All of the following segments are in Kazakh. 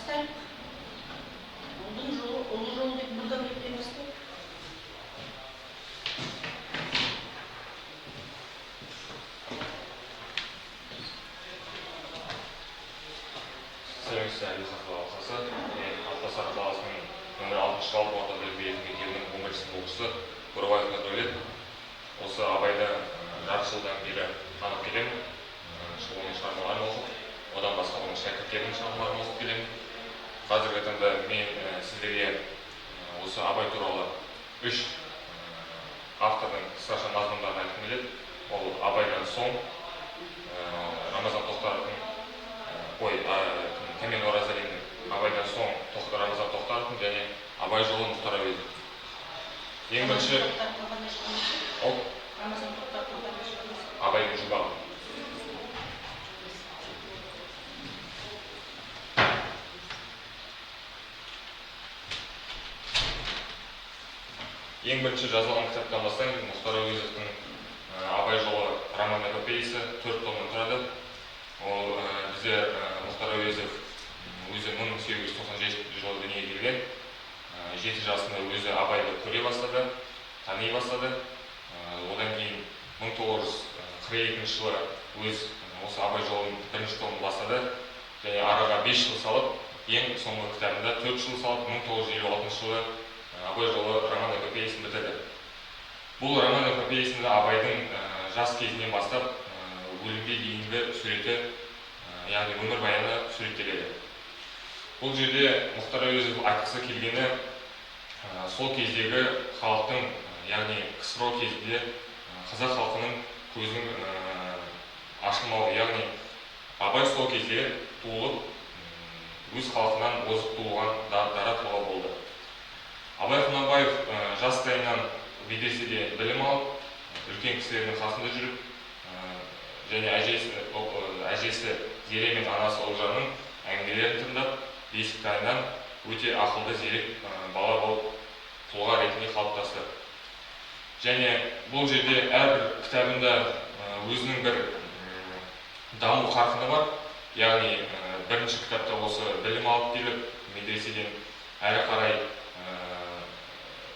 Баста ұлдың жолы, ұлы жолы деп бұдан бетпей баста. Сәлеметсіз Әлизақова алқасы, Атбасар қаласының нөмір 6 жалпы орта білім беру мектебінің 11 сынып оқушысы Бурабаев Нұрдәулет. Осы Абайды жарты жылдан бері танып келемін. Оның шығармаларын оқып, одан басқа оның шәкірттерінің шығармаларын оқып келемін. Қазіргі таңда мен сіздерге осы Абай туралы 3 автордың қысқаша мазмұндарын айтқым келеді. Ол Абайдан соң, Рамазан Тоқтаровтың Кәмен Оразалиннің Абайдан соң Рамазан Тоқтаровтың және Абай жолы Мұхтар Әуезов. Ең бірінші Абайдың жұмбағы. Ең бірінші жазылған кітаптан бастайын. Мұхтар Әуезовтың Абай жолы роман-эпопеясы 4 томнан тұрады. Ол бізде Мұхтар Әуезов өзі 1897 жылы дүниеге келген. 7 жасында өзі Абайды көре бастады, тани бастады. Одан кейін 1942 жылы осы Абай жолының бірінші томын бастады. Және араға 5 жыл салып, ең соңғы кітабында 4 жыл салып, 1956 жылы Абай жолы роман-эпопеясын бітірді. Бұл роман-эпопеясында Абайдың жас кезінен бастап өлімге дейінгі суреті, яғни өмір баяны суреттеледі. Бұл жерде Мұхтар Әуезов айтқысы келгені сол кездегі халықтың, яғни КСРО кезінде қазақ халқының көзінің ашылмауы, яғни Абай сол кезде туылып, өз халқынан озып туылған дара тұлға болды. Абай Құнанбаев жастайынан медреседе білім алып, үлкен кісілердің қасында жүріп, және әжесі Зере мен анасы Ұлжанның әңгімелерін тыңдап, бесіктайынан өте ақылды зерек бала болып тұлға ретінде қалыптасты. Және бұл жерде әрбір кітабында өзінің бір даму қарқыны бар. Яғни бірінші кітапта осы білім алып келіп, медреседен әрі қарай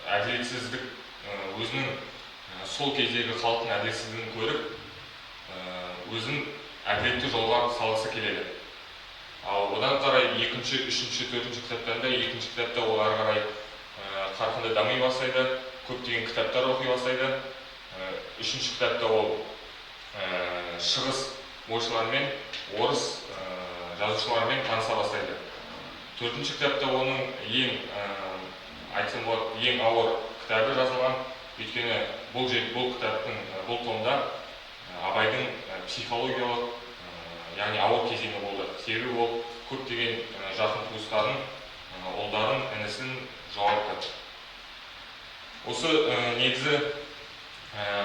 әділетсіздік, өзінің сол кездегі халықтың әділетсіздігін көріп, өзін әділетті жолға салғысы келеді. Ал одан қарай 2-ші, 3-ші, 4-ші кітаптарында, 2-ші кітапта ол ары қарай қарқынды дами бастайды, көптеген кітаптар оқи бастайды. 3-ші кітапта ол шығыс ойшылармен, орыс жазушылармен таныса бастайды. 4-ші кітапта оның ең ауыр кітабы жазылған. Өйткені бұл кітаптың, бұл томда Абайдың психологиялық, яғни ауыр кезеңі болды. Себебі ол көптеген жақын туыстарын, ұлдарын, інісін жоғалтты. Осы негізі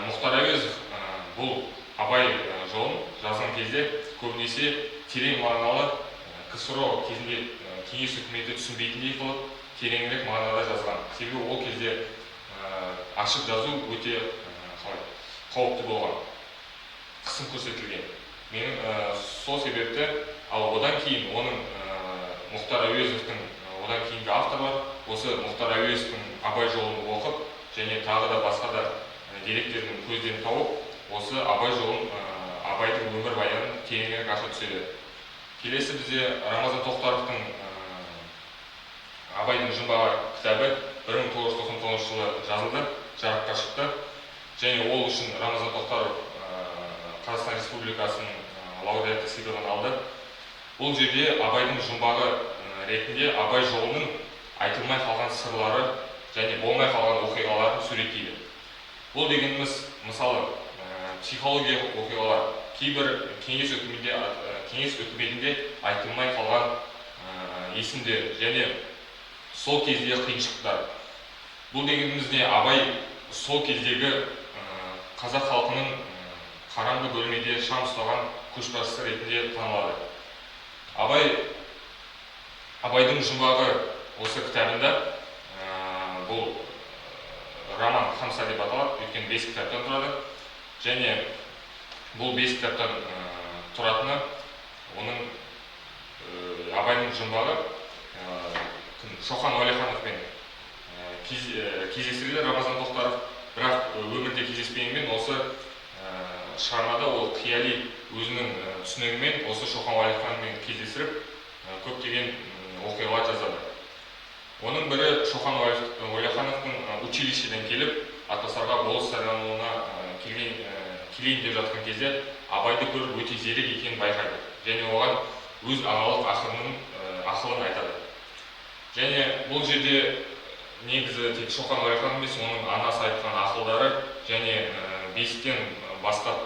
Мұхтар Әуезов бұл Абай жолын жазған кезде көбінесе терең мағыналы, КСРО кезінде кеңес үкіметі түсінбейтіндей қылып, тереңірек мағынада жазған. Себебі ол кезде ашық жазу өте қауіпті болған, қысым көрсетілген. Менің сол себепті, ал одан кейін оның Мұхтар Әуезовтың одан кейінгі авторлар осы Мұхтар Әуезовтың Абай жолын оқып, және тағы да басқа да деректердің көзден тауып, осы Абай жолын, Абайдың өмір баянын тереңірек аша түседі. Келесі бізде Рамазан Тоқтаровтың Абайдың жұмбағы кітабы 1999 жылы жазылды, жарыққа шықты. Және ол үшін Рамазан Тоқтаров Қазақстан Республикасының лауреаты сыйлығын алды. Бұл жерде Абайдың жұмбағы ретінде Абай жолының айтылмай қалған сырлары және болмай қалған оқиғаларын суреттейді. Бұл дегеніміз, мысалы, психологиялық оқиғалар, кейбір кеңес үкіметінде айтылмай қалған есімдер және сол кездегі қиыншылықтар. Бұл дегеніміз не? Абай сол кездегі қазақ халқының қараңғы бөлмеде шам ұстаған көшбасшысы ретінде танылады. Абайдың жұмбағы осы кітабында, бұл роман Хамса деп аталады, өйткені 5 кітаптан тұрады. Және бұл 5 кітаптан тұратыны, оның Абайдың жұмбағы Шоқан Уәлихановпен кездестірді Рамазан Тоқтаров, бірақ өмірде кездеспегенмен осы шығармада ол қияли өзінің түсінігімен осы Шоқан Уәлихановпен кездестіріп көптеген оқиғалар жазады. Оның бірі Шоқан Уәлихановтың училищеден келіп Атбасарға болыс сайлануына келейін деп жатқан кезде Абайды көріп өте зерек екенін байқайды және оған өз ағалық ақылын айтады. Және бұл жерде негізі тек Шоқан Уәлиханов емес, оның анасы айтқан ақылдары және бесіктен бастап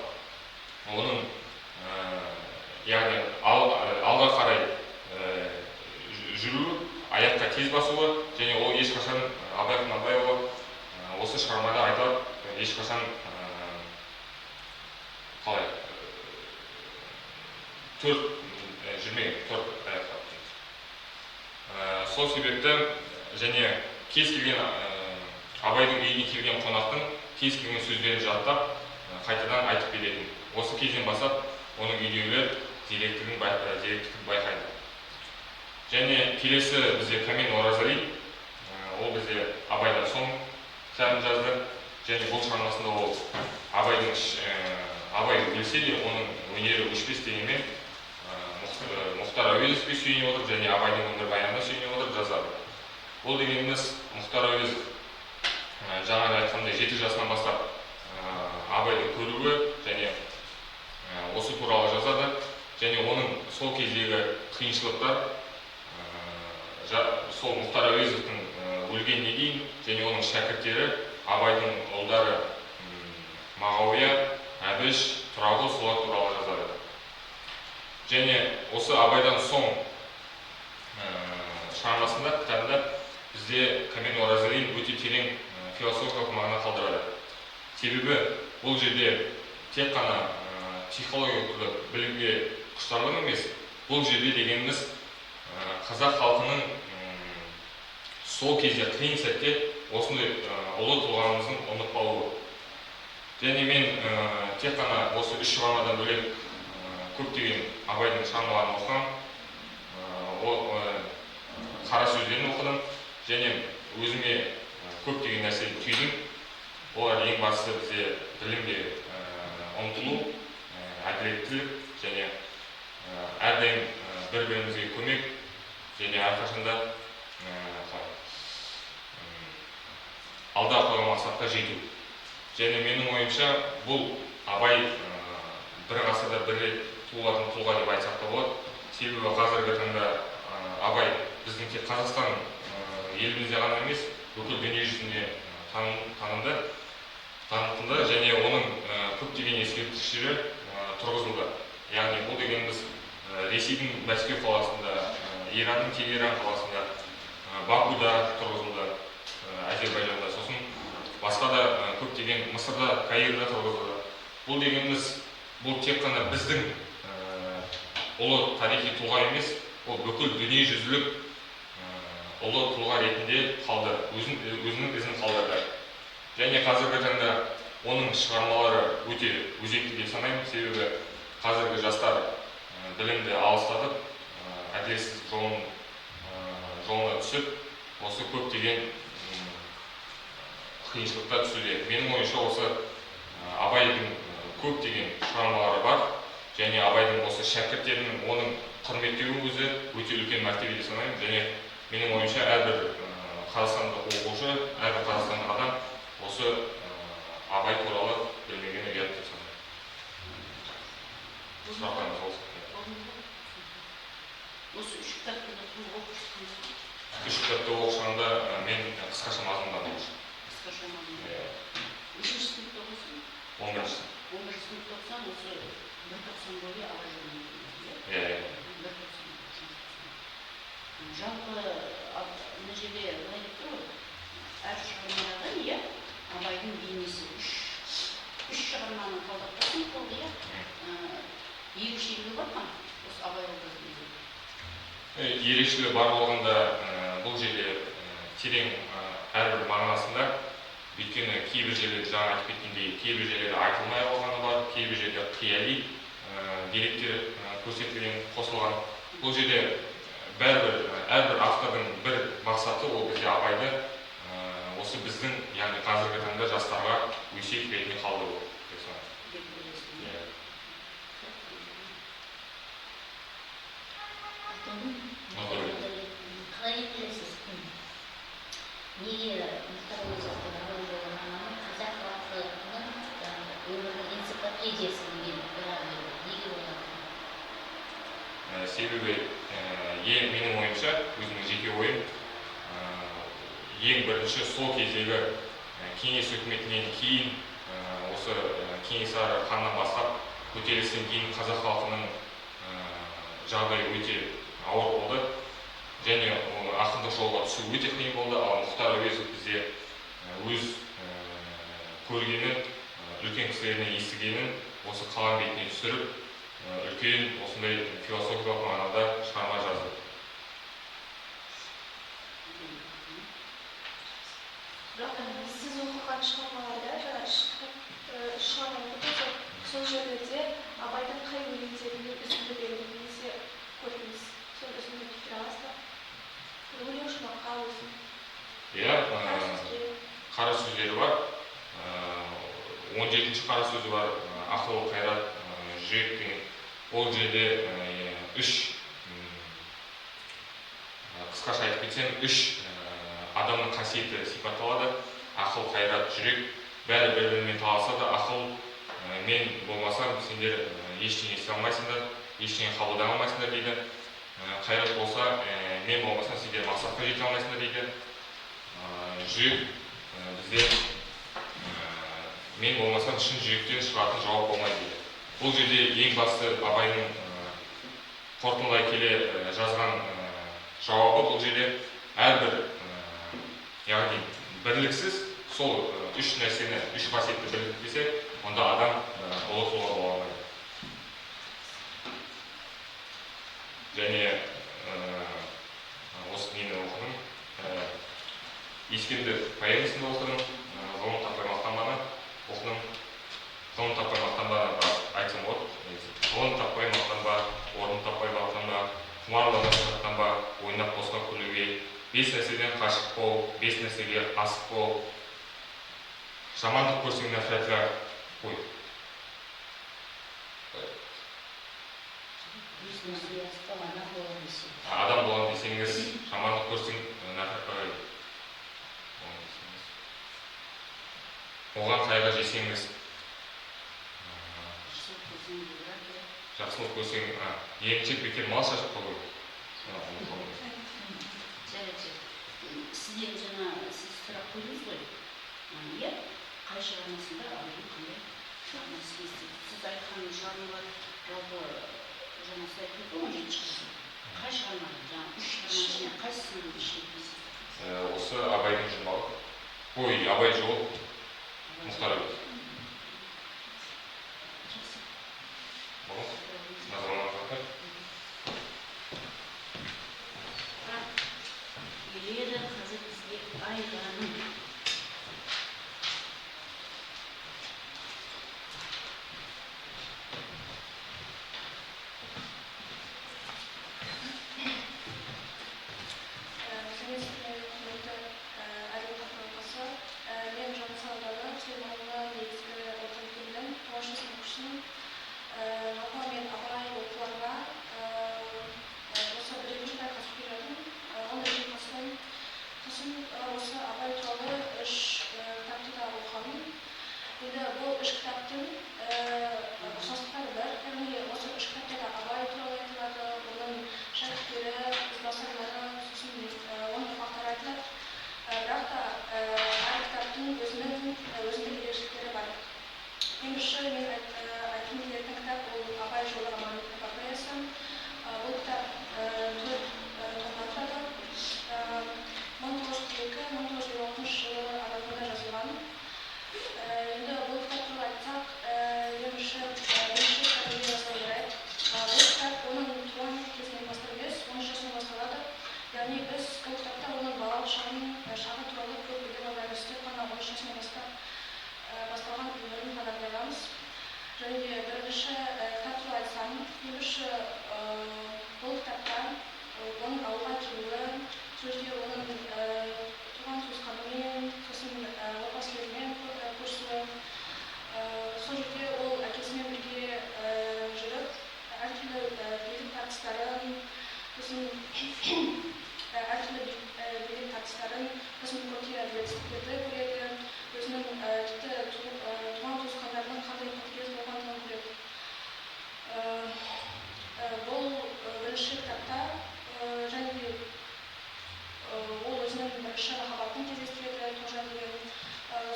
оның яғни алға қарай жүру, аяққа тез басуы және ол ешқашан Абай Құнанбайұлы осы шығармада айтады, ешқашан қалай жүрмеген, төрт аяққа. Сол себепті және кез келген Абайдың үйіне келген қонақтың кез келген сөздерін жаттап қайтадан айтып беретін. Осы кезден бастап оның үйдегілер зеректігін байқайды. Және келесі бізде Камен Оразали, ол бізде Абайдан соң кітабын жазды және бұл шығармасында ол Абайды білсе де оның өнері өшпес дегенмен Мұхтар Әуезовке сүйене отырып және Абайдың өмірбаянына сүйене отырып жазады. Бұл дегеніміз Мұхтар Әуезов жаңа айтқандай 7 жасынан бастап Абайды көруі және осы туралы жазады және оның сол кездегі қиыншылықтар сол Мұхтар Әуезовтың өлгеніне дейін және оның шәкірттері Абайдың ұлдары Мағауия, Әбіш, Тұрағұл солар туралы жазады. Және осы Абайдан соң шығармасында, кітабында бізде Камен Оразалин өте терең философиялық мағына қалдырады. Себебі бұл жерде тек қана психологиялық білімге құштарлық емес, бұл жерде дегеніміз қазақ халқының сол кезде қиын сәтте осындай ұлы тұлғамыздың ұмытпауы. Және мен тек қана осы 3 шығармадан бөлек көптеген Абайдың шығармаларын оқыдым, қара сөздерін оқыдым және өзіме көптеген нәрсені түйдім. Олар ең бастысы бізде білімге ұмтылу, әділеттілік және әрдайым бір-бірімізге көмек және әрқашанда алда қойған мақсатқа жету. Және менің ойымша бұл Абай бір ғасырда бір рет туылатын тұлға деп айтсақ та болады. Себебі қазіргі таңда Абай біздің тек Қазақстан елімізде ғана емес, бүкіл дүние жүзінде танытылды және оның көптеген ескерткіштері тұрғызылды. Яғни бұл дегеніміз Ресейдің Мәскеу қаласында, Иранның Тегеран қаласында, Бакуда тұрғызылды, Әзербайжанда, сосын басқа да көптеген Мысырда, Каирда тұрғызылды. Бұл дегеніміз бұл тек қана біздің ұлы тарихи тұлға емес, ол бүкіл дүние жүзілік ұлы тұлға ретінде қалды, өзінің ізін қалдырды. Және қазіргі таңда оның шығармалары өте өзекті деп санаймын, себебі қазіргі жастар білімді алыстатып, әділетсіз жолына түсіп, осы көптеген қиыншылықта түсуде. Менің ойымша осы Абайдың көптеген шығармалары бар және Абайдың осы шәкірттерінің оның құрметтеуі өзі өте үлкен мәртебе деп санаймын. Және менің ойымша әрбір қазақстандық оқушы, әрбір қазақстандық адам осы Абай туралы білмегені ұят деп санаймын. Сұрақтарыңыз болсын. Осы 3 кітапты оқып шықтыңыз? 3 кітапты оқып шыққанда мен қысқаша мазмұндан оқыштым. Қысқаша мазмұндан. Нешінші сыныпта оқисың? 11-ші сынып. 11-ші сыныпта оқысаң, осы 190 бойы Абай жолын оқисың. Иә. Жалпы мына жерде былай деп тұр ғой, әр шығармада иә Абайдың бейнесі 3 шығарманы талдап болды иә. Ерекшелігі бар ма осы Абай образында? Ерекшелігі бар болғанда бұл жерде терең әрбір мағынасында, өйткені кейбір жерлерде жаңа айтып кеткендей, кейбір жерлерде айтылмай қалғаны бар, кейбір жерде қияли деректер көрсетілген, қосылған. Бұл жерде бәрібір әрбір автордың бір мақсаты ол бізге абайды осы біздің, яғни қазіргі таңда жастарға өсиет ретінде қалдыру деп санаймын. Қалай білесіз? Неге Мұхтар Әуезовтің абай жолы романы қазақ халқының өмірінің энциклопедиясы деген романы неге болған? Себебі менің ойымша, өзімнің жеке ойым, ең бірінші сол кездегі кеңес үкіметінен кейін, осы Кенесары ханнан бастап көтерілістен кейін қазақ халқының жағдайы өте ауыр болды. Және ақындық жолға түсу өте қиын болды. Ал Мұхтар Әуезов бізде өз көргенін, үлкен кісілерінен естігенін осы қалам бетіне түсіріп, үлкен осындай философиялық мағынада шығарма жазды. Сіз оқыған шығармаларда, шығармаларда сол жерлерде абайдың қай өлеңдеріне үзінді берілген немесе көрдіңіз? Сол үзінді келтіре аласыз ба? Өлең жұмаққа өзін. Иә, қара сөздері бар. 17-ші қара сөзі бар. Ақыл, қайрат, жүрек деген. Ол жерде қысқаша айтып кетсем, үш адамның қасиеті сипатталады. Ақыл, қайрат, жүрек. Бәрі бір-бірімен таласады. Ақыл, мен болмасам, сендер ештеңе істей алмайсыңдар, ештеңе қабылдай алмайсыңдар дейді. Қайрат болса, мен болмасам, сендер мақсатқа жете алмайсыңдар дейді. Жүрек бізде мен болмасам, шын жүректен шығатын жауап болмайды дейді. Бұл жерде ең басты абайдың қорытындылай келе жазған жауабы, бұл жерде әрбір, яғни бірліксіз сол үш нәрсені, үш қасиетті бірлікпесе, онда адам ұлы тұлға бола алмайды. Және осы нені оқыдым, Ескендір поэмасында оқыдым, ғылым таппай мақтанбаны оқыдым. Ғылым таппай мақтанбаны айтсам болады. Ғылым таппай мақтанба, орын таппай мақтанба, құмарлана сырттанба, ойнап босқа күлуге, 5 нәрседен қашық бол, 5 нәрсеге асық бол, жамандық көрсең нәфрәтқа қой. Адам болам десеңіз, жамандық көрсең нәфрәтқа қой. Оған қайға жесеңіз, жақсылық көрсең, емчек бекер мал шашып қой. Сізден жаңа сіз сұрақ қойдыңыз ғой. Иә, қай шығармасында абайдың қандай шығармасы естиді? Сіз айтқан шығармалар жалпы жаңа сіз айттыңыз ғой, 17-ші қысым. Қай шығарманы? Жаңа 3 шығарманың ішінен қайсысын ішінесіз? Осы абайдың жұмбағы. Ой, абай жолы Мұхтар Әуезов. Келеді қазір бізге айғаным. Осы абай туралы сосын әртүрлі билік тартыстарын, сосын көптеген әділетсіздіктерді көреді, өзінің тіпті туған туысқандарының қандай қатыгез болғандығын көреді. Бұл бірінші кітапта және ол өзінің бірінші махаббатын кездестіреді, Тоғжан деген.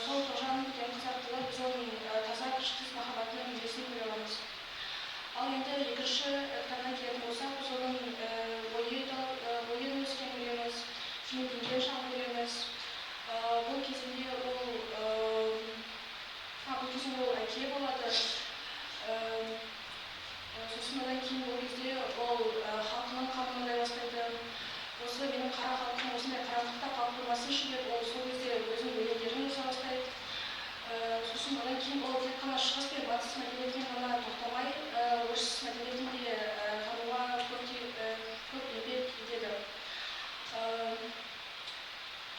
Сол Тоғжан деген қыз арқылы біз оның таза күшсіз махаббатының үлгісін көре аламыз. Ал енді екінші кітабына келетін болсақ, біз оның ойын өскен көреміз, жеңілген шағын көреміз. Бұл кезінде ол әке болады. Сосын одан кейін бұл кезде ол халқының қамын ойлай бастайды. Осы менің қара халқым осындай қараңғылықта қалып қоймасыншы деп, ол сол кезде өзінің өлеңдерін жаза бастайды. Сосын одан кейін ол тек қана шығыс пен батыс мәдениетінен ғана тоқтамай, орыс мәдениетін де тануға көп еңбек етеді.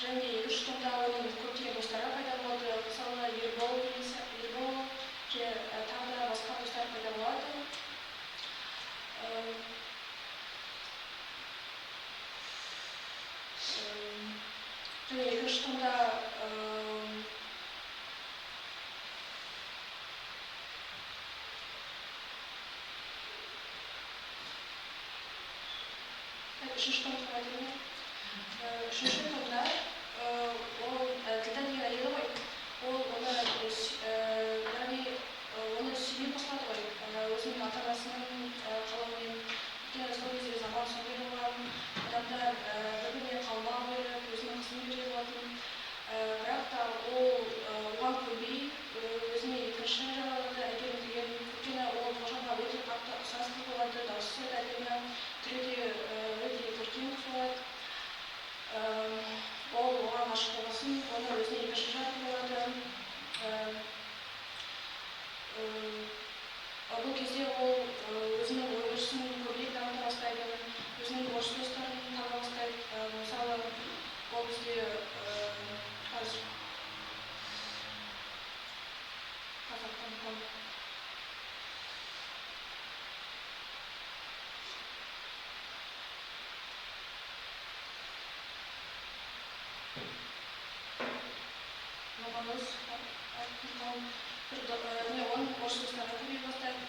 Және екінші томда оның көптеген достары пайда болады. Мысалы, Ербол және тағы да басқа достар пайда болады. Және екінші томда үшінші томда ол Ділдә деген әйелі ғой, ол оны сүймей қосылады ғой, өзінің ата-анасының қалауымен. Өйткені сол кезде заман сондай болған, адамдар бір-біріне қалма қойып, өзінің қызын бере болатын. Бірақ та ол оған көнбей, өзіне екінші жағалады әйгерім деген. Өйткені ол Тоғжанға өте қатты ұқсастық болады, дауысы да әдемі, түрі де өте көркем болады. Ол оған ғашық болғасын, оны өзіне екінші жары болады. Бұл кезде ол өзінің ой-өрісін көбірек дамыта бастайды, өзінің орыс достарын таба бастайды. Мысалы, ол бізде қазір қазақтан оның орыс достарын көбейе бастайды.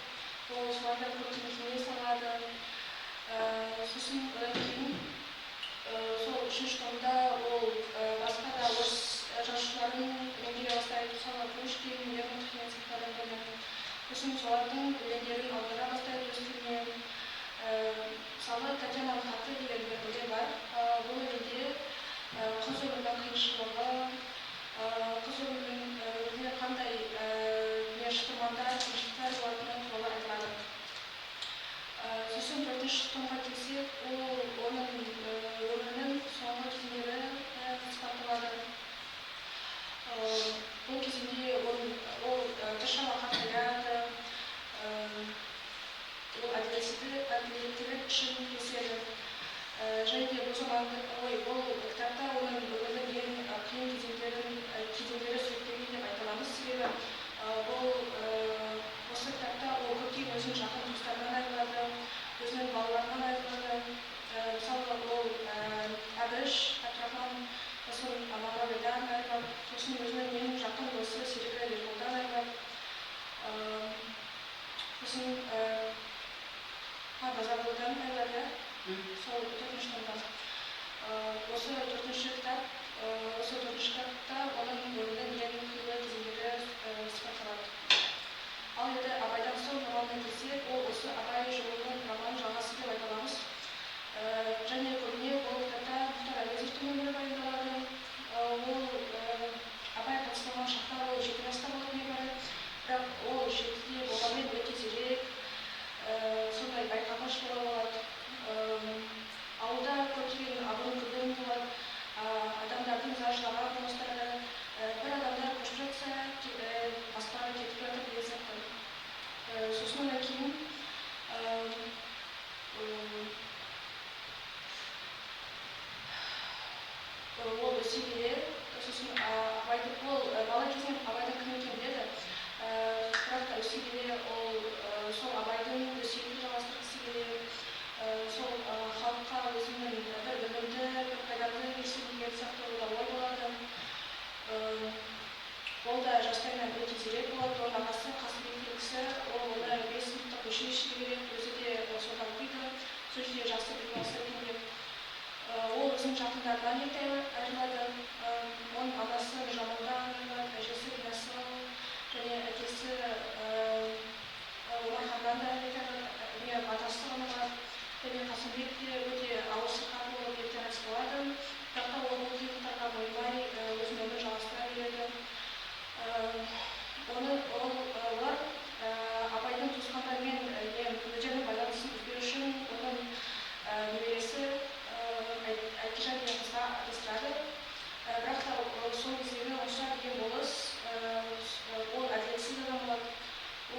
Ол солардан көптеген кеңес алады. Сосын одан кейін сол үшінші томда ол басқа да орыс жазушыларын меңгере бастайды. Мысалы, Пушкин, Лермонтов деген сақтардан. Сосын солардың өлеңдерін аудара бастайды өз тіліне. Мысалы, Татьянаның хаты деген бір өлең бар. Бұл өлеңде қыз өмірінің қиыншылығы, қыз өміріне қандай шытырмандар, қиыншылықтар болатыны туралы айтылады. Сосын төртінші томға келсек, ол оның өмірінің соңғы кезеңдері сипатталады. Бұл кезеңде ол біршама қартаяды, ол әділеттілік үшін күреседі. Және де бұл кітапта оның өмірінің ең қиын кезеңдері суреттелген деп айта аламыз. Себебі осы кітапта ол көптеген өзінің жақын туыстарынан айырылады, өзінің балаларынан айырылады. Мысалы, ол Әбіш, Әбдірахман, сосын Мағауиядан айырылады, сосын өзінің ең жақын досы Серігі Ерболдан айырылады. Сосын Базаралыдан айырылады, сол төртінші томда. Осы төртінші кітапта оның өмірінің ең қилы кезеңдері сипатталады. Ал енді Абайдан соң романына келсек, ол осы Абай жолының роман жалғасы деп айта аламыз. Және көбіне бұл кітапта Мұхтар Әуезовтің өмірі баяндалады. Ол Абай қайтыс болған шақта ол 7 жаста болды небәрі, бірақ ол 7-де болғанмен өте зерек, сондай байқағыш болады. Ауылда көптеген абырой-күлгін болады, адамдардың зар-жылаған достары, бір адамдар көшіп жатса, басқалары кетіп жатыр деген сияқты. Сосын одан кейін ол өсе келе, сосын ол бала кезінен Абайдың кім екенін біледі, бірақ та өсе келе ол сол Абайдың өсиетін жалғастырғысы келе, сол халыққа Ленинграддан айырылады. Оның анасы Жамалдан айырылады, әжесі Ясыл және әкесі Омархандан да айырылады, атасы Омар және Қасымбек те өте ауыр сырқат болып ертеңіз болады. Бірақ та ол бұл қиындықтарға мойымай өзінің өмірін жалғастыра береді. Олар абайдың туысқандарымен өздерінің байланысын үзбеу үшін оның немересі Әкежан деген қызға аттестірады. Бірақ та сол кездегі онша деген болыс ол әділетсіз адам болады.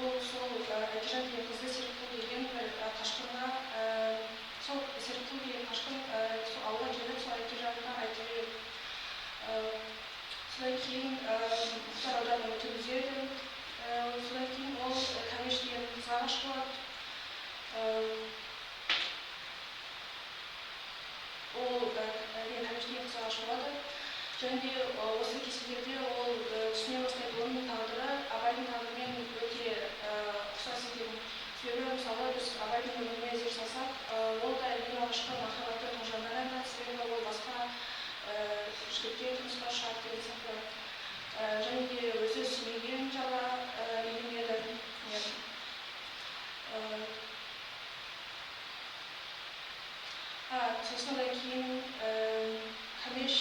Ол сол Әкежан деген қызды Серікқұл деген бір қашқынға, сол Серікқұл деген қашқын сол ауылға келіп, сол Әкежанға айтып береді. Содан кейін Мұхтар ауданын өткізеді. Содан кейін ол Кәмеш деген қызға ғашық болады. Ол Кәмеш деген қызға ғашық болады. Және де осы кездерде ол түсіне бастайды, оның тағдыры Абайдың тағдырымен өте ұқсас екенін. Себебі мысалы біз Абайдың өміріне зер салсақ, ол да ең алғашқы махаббаты Тоғжаннан айырылады, себебі ол басқа жігітке тұрмысқа шығады деген сияқты. Және де өзі сүймеген жала үйленеді. Сосын одан кейін Кәмеш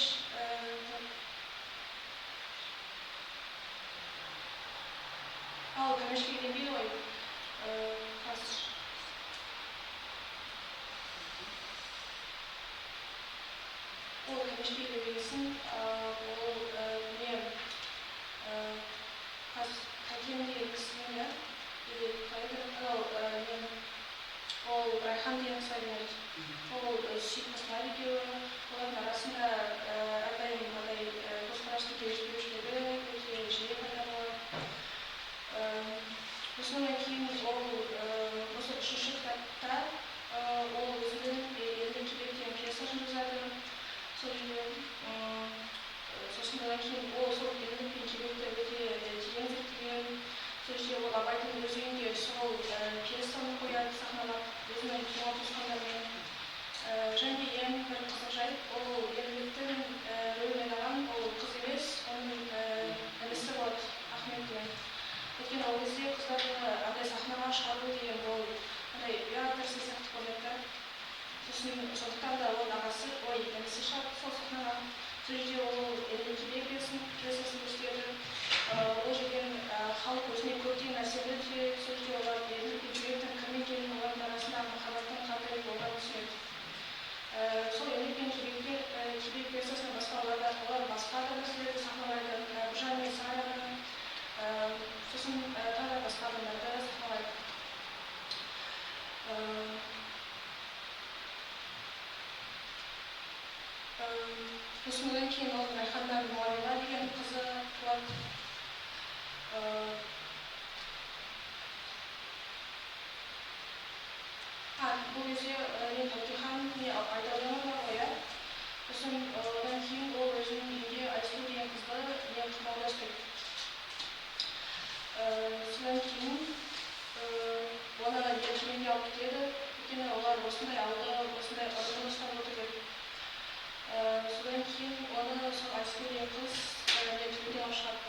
Кәмешке үйленбейді ғой. Ол Кәмешке үйленбегесін ол Кәкен деген кісінің ол Райхан деген кісі үйленеді. Ол сүйіктісі екеуі, олардың арасында әрдайым мынандай көзқарастың келіспеушілігі өте жиі пайда болады. Осыдан кейін ол осы үшінші кітапта ол өзінің елді кебек деген пьесасын жазады. Сол жерде сосын одан кейін ол сол елдік пен кебекті өте терең зерттеген. Сол жерде ол Абайдың өз үйінде сол пьесаны қояды, сахналап өзінің туған туысқандарымен. Және ең бір қызық жайт, ол елдіктің рөлін ойнаған ол қыз емес, оның інісі болады, Ахмет деген. Өйткені ол кезде қыздарды андай сахнаға шығару деген ол ұят нәрсе сияқты көрінеді. Сондықтан да оның ағасы, інісі шығады сол сахнаға. Сол жерде ол елді кебек пьесасын көрсетеді. Ол жерден халық өзіне көптеген нәрсені де, сол жерде олар елді пен кебектің кім екенін, олардың арасындағы махаббаттың қандай болғанын түсінеді. Сол елді пен кебек пьесасынан басқа олар басқа да нәрселерді сахналайды. Біржан мен Сараны, сосын тағы басқа адамдарды сахналайды. Сосын одан кейін ол Райханнан Муавила деген қызы туады. Бұл кезде мен Тәукехан Айдауленова бар ғой. Сосын одан кейін ол өзінің үйінде Айсұлу деген қызды қамауда ұстайды. Содан кейін оны түрмеге алып кетеді. Өйткені олар осындай ауылда осындай ұрыны ұстап отыр деп. Содан кейін оны сол Айсұлу деген қыз түрмеден алып шығады.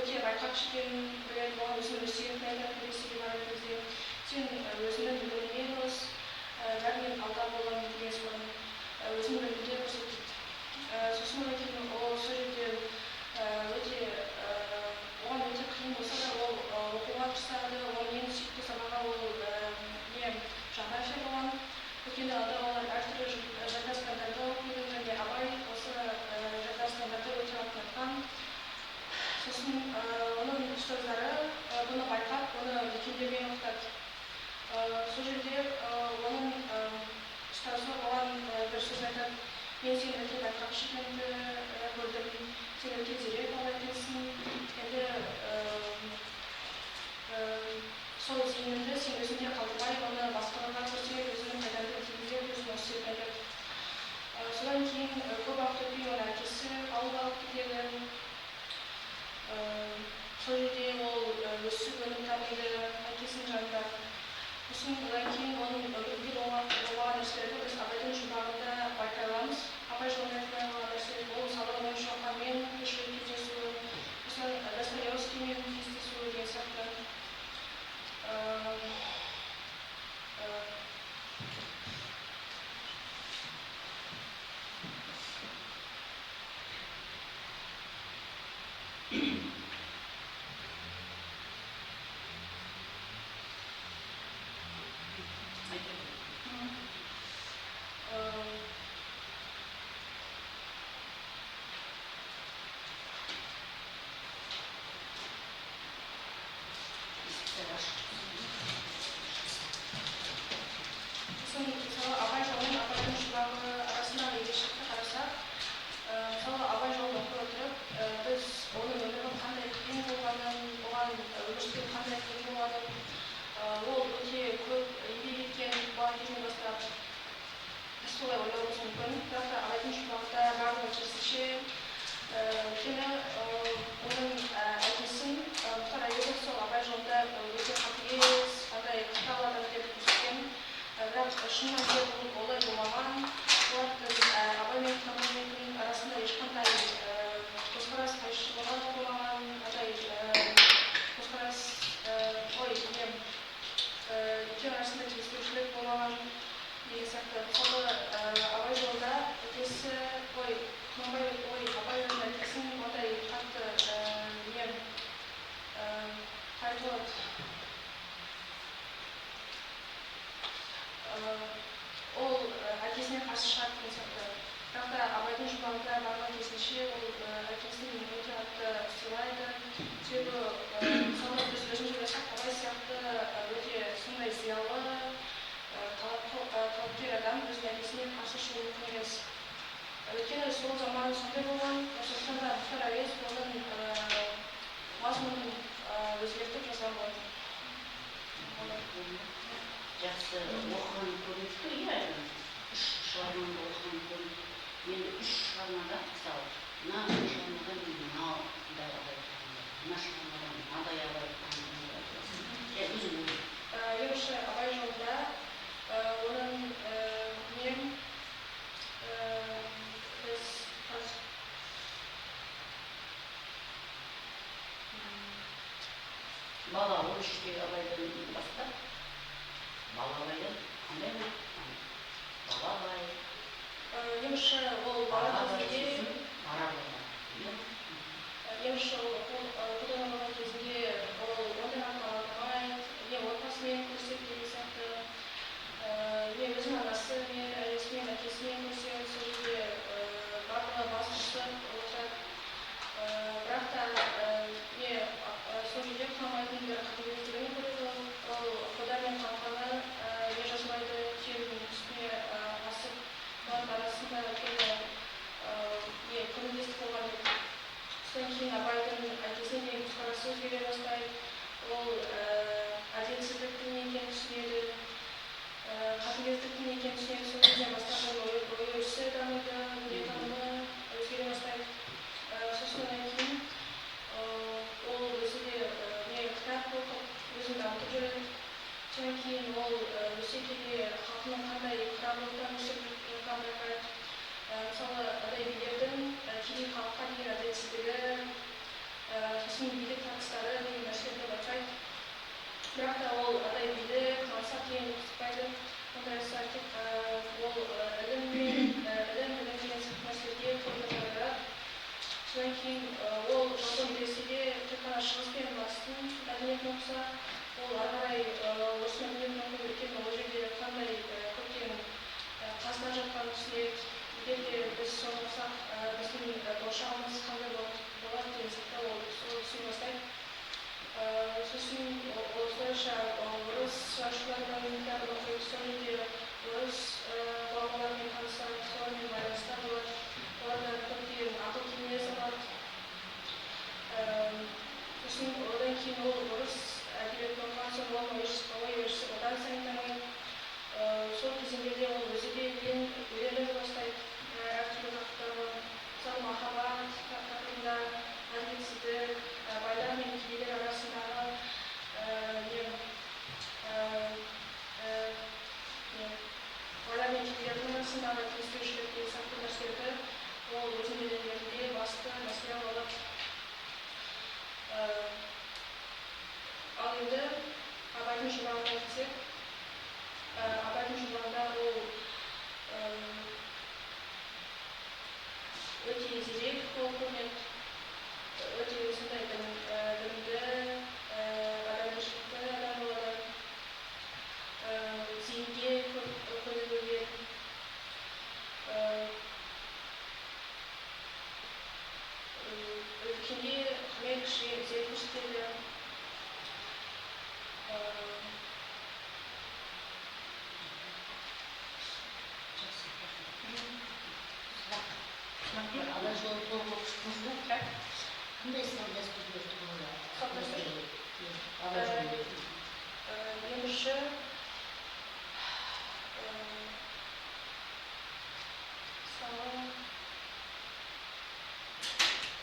өте байқап жүрген біледі, оған өзінің өсиетін айтатын нәрселер бар кезде, сен өзіңнің біліміңе дұрыс, бәрінен алда боламын деген соң өзінің білімінде көрсетеді. Сосын одан кейін ол сол жерде өте оған өте қиын болса да ол оқуға тырысады, оның ең сүйікті сабағы ол жағдайша болған. Өйткені ата-аналар әртүрлі жартастандарды оқиды және абай осы жартастандарды өте ұнатқан. Сосын оның ұстаздары бұны байқап, оны үлкендермен оқытады. Сол жерде оның ұстазы оған бір сөз айтады: мен сені өте байқап жүргенді көрдім, сен өте зерек бала екенсің. Енді сол зейініңді сен өзіңде қалдырмай, оны басқаларға көрсет, өзінің пайдаңды тигізет, өзінің өсиетін айтады. Содан кейін көп уақыт өтпей оны әкесі алып алып кетеді. Сол жерде ол өсіп өніп дамиды әкесінің жанында. Сосын одан кейін оның өмірге болған нәрселерді біз абайдың жұмбағында байқай аламыз. Абай жолында айтылған нәрселер ол мысалы оның шоқанмен кешірім кездесуі, сосын Достоевскиймен кездесуі деген сияқты. Мысалы абай жолын абайдың жұмбағы арасындағы ерекшелікті қарасақ, мысалы абай жолын оқи отырып, біз оның өмірінің қандай қиын болғанын, оған өмір сүру қандай қиын болғанын, ол өте көп еңбек еткен бала кезінен бастап біз солай ойлауымыз мүмкін. Бірақ та абайдың жұмбағында барлығы керісінше. Өйткені оның әкесін Мұхтар Әуезов сол абай жолында өте қатыгез, андай қатал адам деп көрсеткен. Бірақ шын мәнінде бұл олай болмаған. Олар абай мен Мұхаммедтің арасында ешқандай көзқарас қайшылығы болмаған, көзқарас екеуінің арасында келіспеушілік болмаған деген сияқты. Мысалы абай жолында әкесі абай өзінің әкесін ондай қатты қайталады. Ол әкесіне қарсы шығады деген сияқты. Бірақ та абайдың жұмбағында барған кезінше ол әкесін өте қатты сыйлайды. Себебі мысалы біз өзіміз ойласақ, абай сияқты өте сондай зиялы, талапкер адам өзінің әкесіне қарсы шығуы мүмкін емес. Өйткені сол заман сондай болған, сондықтан да Мұхтар Әуезов оның мазмұнын өзгертіп жазған болатын. Жақсы оқыған көріністі, үш шығарманы оқыған көріністі. Енді үш шығармада, мысалы, мына шығармадан мынаудай абай таңдайды, мына шығармадан мынадай абай таңдайды. Өзің Екінші абай жолында оның бала 13-тегі абайдан бастап, бала абайдан қандай ма? Бала абай. Екінші ол бала кезінде Емші ол қолдана болған кезінде ол ондай атқаламай, отбасымен көрсет деген сияқты, өзінің анасы мен әжесімен, әкесімен көрсет, сол жерде барлығы бас қосып отырады. Бірақ та сол жерде Құнанбайдың бір қатыгездігін көреді. Ол Қодар мен Қамқаны жазбайды, түйенің үстіне басып, олардың арасында көмектестік болған еді. Содан кейін абайдың ол жалпы ресейде тек қана шығыс пен батыстың мәдениетін оқыса, ол ары қарай орыс мәдениетінің өкілі екенін, ол жерде қандай көптеген қазына жатқанын түсінеді. Егер де біз соны оқысақ, біздің болашағымыз қандай болады деген сияқты ол түсіне бастайды. Сосын осылайша орыс жазушыларының кітабын оқиды, сол жерде орыс ғұламалармен танысады, солармен байланыста болады. Олардан көптеген ақыл кеңес алады. Сосын одан кейін ол орыс әдебиетін оқыған соң оның ой өрісі одан сайын дамиды. Сол кезеңдерде ол өзі де өлең жаза бастайды. Әртүрлі тақырыптарға, мысалы махаббат тақырыбында, әділетсіздік, байлар мен кедейлер арасындағы байлар мен кедейлердің арасындағы келіспеушілік деген сияқты нәрселерді ол өзінің өлеңдерінде басты мәселе алып. Ал енді абайдың жырларына келсек, абайдың жырларында ол өте зерек болып көрінеді, өте сондай білімді, адамгершілікті адам болады, зейінге көңіл бөледі. Үлкенге құрмет кішіге көрсетеді. Абай жолын толық оқып шықтыңыз ба? Қандай салт дәстүрлер туралы? Салт дәстүр? Абай жолы. Ең бірінші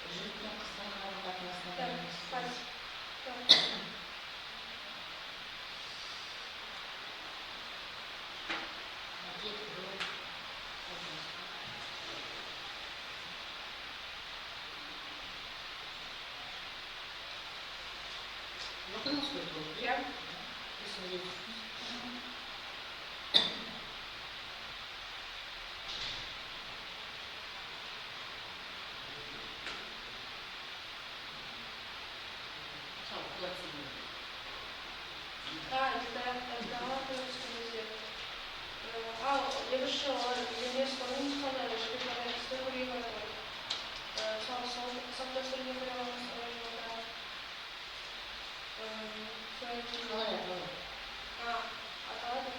Жігіт пен қыздың қарым-қатынасына байланысты. Оқыңыз ғой бұл? Иә. Есімде тұрсыз. Екінші олар ЮНЕСКО-ның қандай жігітлеріне істер көрейік атады. Салт дәстүрге қарамыз жолда. Қалай аталады? Аталады.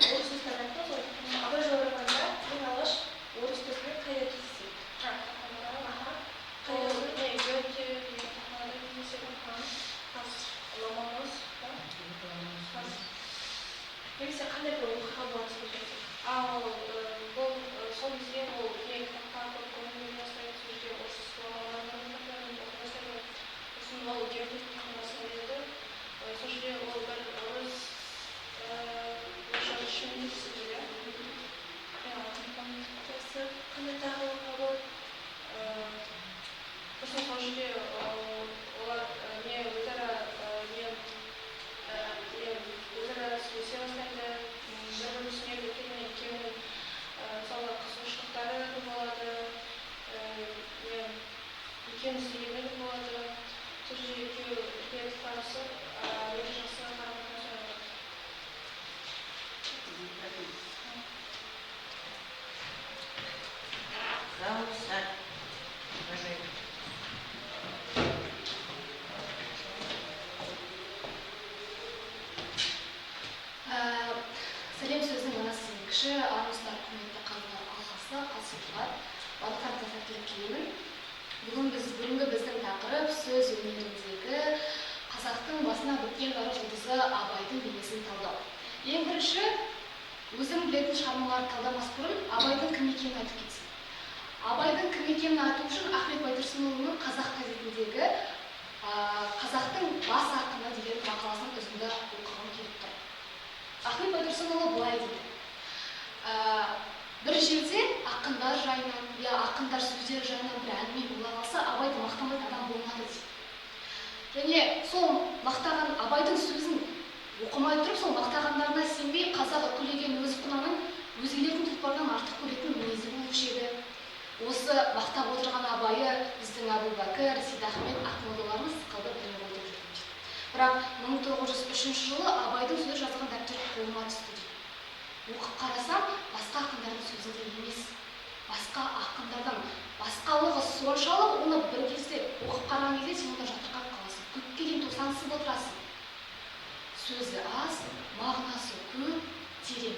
Орыс достарын айтты ғой, абай жолдарында ең алғаш орыс достары қайда кездеседі? Гёте деген тақырыпта кездеседі. Ломонос, немесе қандай бір оқиға болады сол жерде. Сол кезде ол кітапқа көп көңіл бөле бастайды, сол жерде орыс ғұламаларының кітаптарын оқи бастайды. Сосын ол Гёте тақырыбына келеді. Сол жерде ол бір орыс жазушымен кездеседі. Қандай тақырыпқа болады? Сосын сол жерде олар өзара сөйлесе бастайды, бір-бірін түсінеді, екеуінің мысалы қызығушылықтары болады, екеуінің істегені болады. Сол жерде екеуі танысып, өте жақсы қарым-қатынас орнатады. Сәлем сөздің анасы кіші, армысыздар құрметті қазылар алқасы, қатысушылар, барлықтарыңызға сәттілік тілеймін. Бүгінгі біздің тақырып сөз өнеріндегі қазақтың басына біткен жарық жұлдызы Абайдың бейнесін талдау. Ең бірінші, өзім білетін шығармаларды талдамас бұрын Абайдың кім екенін айтып кетсін. Абайдың кім екенін айту үшін Ахмет Байтұрсынұлының қазақ газетіндегі қазақтың бас ақыны деген мақаласын үзінді оқығым келіп тұр. Ахмет Байтұрсынұлы былай дейді: бір жерде ақындар жайынан, ақындар сөздері жайынан бір әңгіме бола қалса, Абайды мақтамайтын адам болмады дейді. Және сол мақтаған Абайдың сөзін оқымай тұрып, сол мақтағандарына сенбей, қазақ үкілеген өз құнанын өзгелердің тұлпарынан артық көретін мінезі болушы еді. Осы мақтап отырған Абайы біздің Әбубәкір, Сейдахмет, ақмолаларымыз сықылды білмей қойды жүрді. Бірақ 1903 жылы Абайдың сөзі жазған дәптер қолыма түсті дейді. Оқып қарасам, басқа ақындардың сөзінде емес, басқа ақындардан басқалығы соншалық, оны бір кезде оқып қараған кезде сен онда жатырқап қаласың, көпке дейін тосаңсып отырасың. Сөзі аз, мағынасы көп, терең.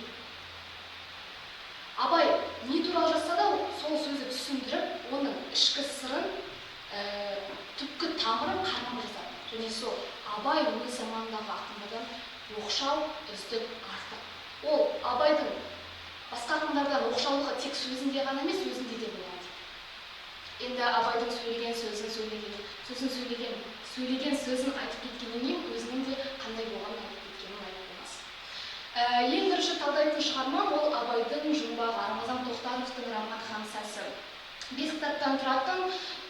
Абай не туралы жазса да сол сөзді түсіндіріп, оның ішкі сырын, түпкі тамырын қармап жазады. Және сол Абай өз заманындағы ақындардан оқшау, үздік, артық. Ол Абайдың басқа ақындардан оқшаулығы тек сөзінде ғана емес, өзінде де болады. Енді Абайдың сөйлеген сөзін айтып кеткеннен кейін өзінің де қандай болғанын айтып кеткенін айтып болмас. Ең бірінші талдайтын шығармам ол Абайдың жұмбағы, Рамазан Тоқтаровтың роман хамсасы. 5 кітаптан тұратын,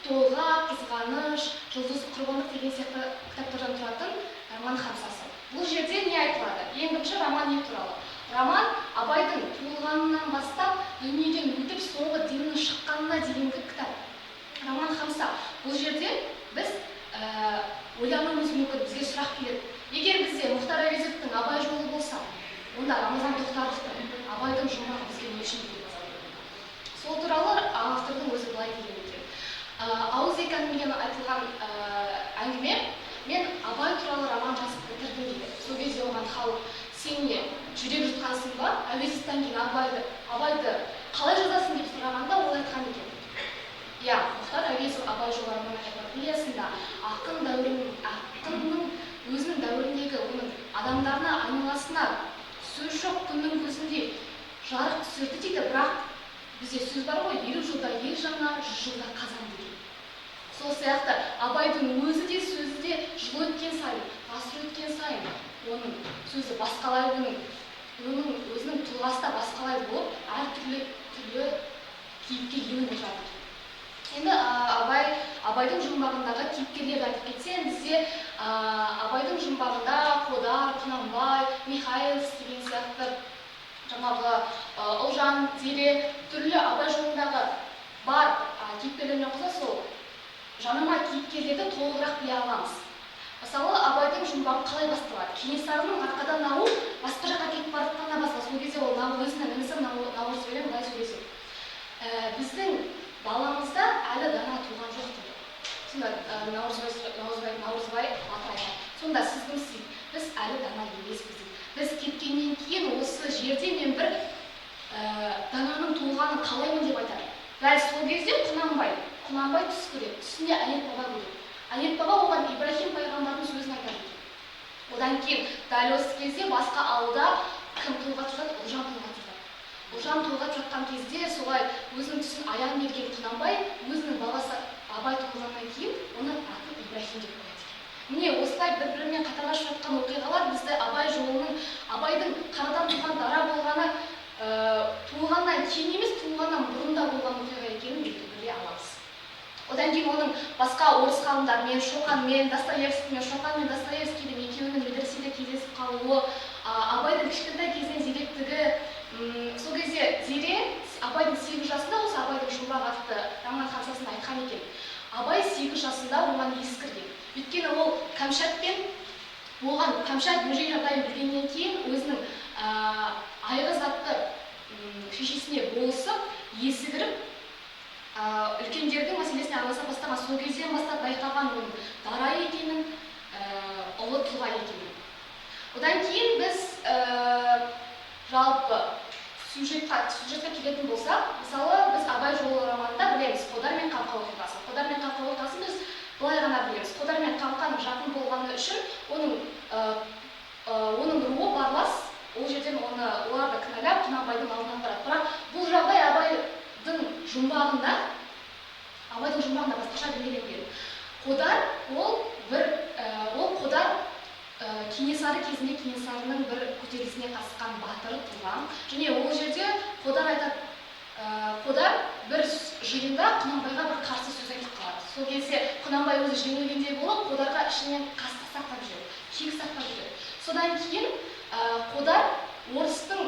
Толғақ, Қызғаныш, Жұлдыз құрбандық деген сияқты кітаптардан тұратын роман хамсасы. Бұл жерде не айтылады? Ең бірінші роман не туралы? Роман Абайдың туылғанынан бастап дүниеден өтіп соңғы демінің шыққанына дейінгі кітап. Роман хамса. Бұл жерде біз ойлануымыз мүмкін, бізге сұрақ келеді. Егер бізде Мұхтар Әуезовтің Абай жолы болса, онда Рамазан Тоқтаровтың Абайдың жұмбағы бізге не үшін керек? Сол туралы автордың өзі былай деген екен. Ауызекі әңгімеден айтылған әңгіме, мен Абай туралы роман жазып бітірдім дейді. Сол кезде оған халық, сен не жүрек жұтқансың ба? Әуезовтан кейін Абайды қалай жазасың деп сұрағанда ол айтқан екен. Мұхтар Әуезов Абай жолы роман эпопеясында ақынның өзінің дәуіріндегі оның адамдарына, айналасына сөз жоқ күннің көзінде жарық түсірді дейді, бірақ бізде сөз бар ғой, 50 жылда ел жаңа, 100 жылда қазан деген. Сол сияқты Абайдың өзі де сөзі де жыл өткен сайын, ғасыр өткен сайын, оның сөзі басқалай, оның өзінің тұлғасы да басқалай болып, әртүрлі кейіпке еніп отырады. Енді Абайдың жұмбағындағы кейіпкерлерді айтып кетсем, бізде Абайдың жұмбағында Қодар, Құнанбай, Михайловский деген сияқты жаңағы Ұлжан, Зере, түрлі Абай жолындағы бар кейіпкерлермен қоса сол жанама кейіпкерлерді толығырақ біле аламыз. Мысалы, Абайдың жұмбағы қалай басталады? Кенесарының арқадан ауып, басқа жаққа кетіп бара жатқаннан басталады. Сол кезде ол өзінің інісі Наурызбаймен былай сөйлеседі. Біздің баламызда әлі дана туған жоқ дейді. Сонда Наурызбай батыр айтады. Сонда сіз кімсіз? Біз әлі дана емеспіз дейді. Біз кеткеннен кейін осы жерде мен бір дананың туылғанын қалаймын деп айтады. Дәл сол кезде Құнанбай түс көреді. Түсінде Әйет баба көреді. Әйет баба оған Ибрахим пайғамбардың сөзін айтады. Одан кейін дәл осы кезде басқа ауылда кім толғап жатады? Ұлжан толғап жатады. Ұлжан толғап жатқан кезде солай өзінің түсін аян берген Құнанбай өзінің баласы Абай туылғаннан кейін оның атын Ибрахим деп қояды. Міне осылай бір-бірімен қатарласып жатқан оқиғалар бізді Абай жолының, Абайдың қарадан туған дара болғаны туылғаннан кейін емес, туылғаннан бұрында болған оқиға екенін біле аламыз. Одан кейін оның басқа орыс ғалымдармен, Шоқанмен, Достоевскийдің екеуінің медреседе кездесіп қалуы, Абайдың кішкентай кезінен зеректігі, сол кезде Зере Абайдың 8 жасында осы Абайдың жұмбағы атты роман хамсасында айтқан екен. Абай 8 жасында оған ескірген. Өйткені ол Кәмшатпен болған Кәмшат бөжей жағдайын білгеннен кейін өзінің Айғыз атты шешесіне болысып, есі кіріп, үлкендердің мәселесіне араласа бастаған. Сол кезден бастап байқаған оның дара екенін, ұлы тұлға екенін. Одан кейін біз жалпы сюжетқа келетін болсақ, мысалы біз Абай жолы романында білеміз Қодар мен Қамқа оқиғасын. Қодар мен Қамқа оқиғасын біз былай ғана білеміз. Қодар мен Қамқаның жақын болғаны үшін оның руы барлас, ол жерден оларды кінәлап Құнанбайдың алдынан барады. Бірақ бұл жағдай Абайдың жұмбағында басқаша бейнеленген. Қодар Кенесары кезінде Кенесарының бір көтерілісіне қатысқан батыры туған. Және ол жерде Қодар айтады, Қодар бір жиында Құнанбайға бір қарсы сөз айтып қалады. Сол кезде Құнанбай өзі жеңілгендей болып, Қодарға ішінен қастық сақтап жүреді, кек сақтап жүреді. Содан кейін Қодар орыстың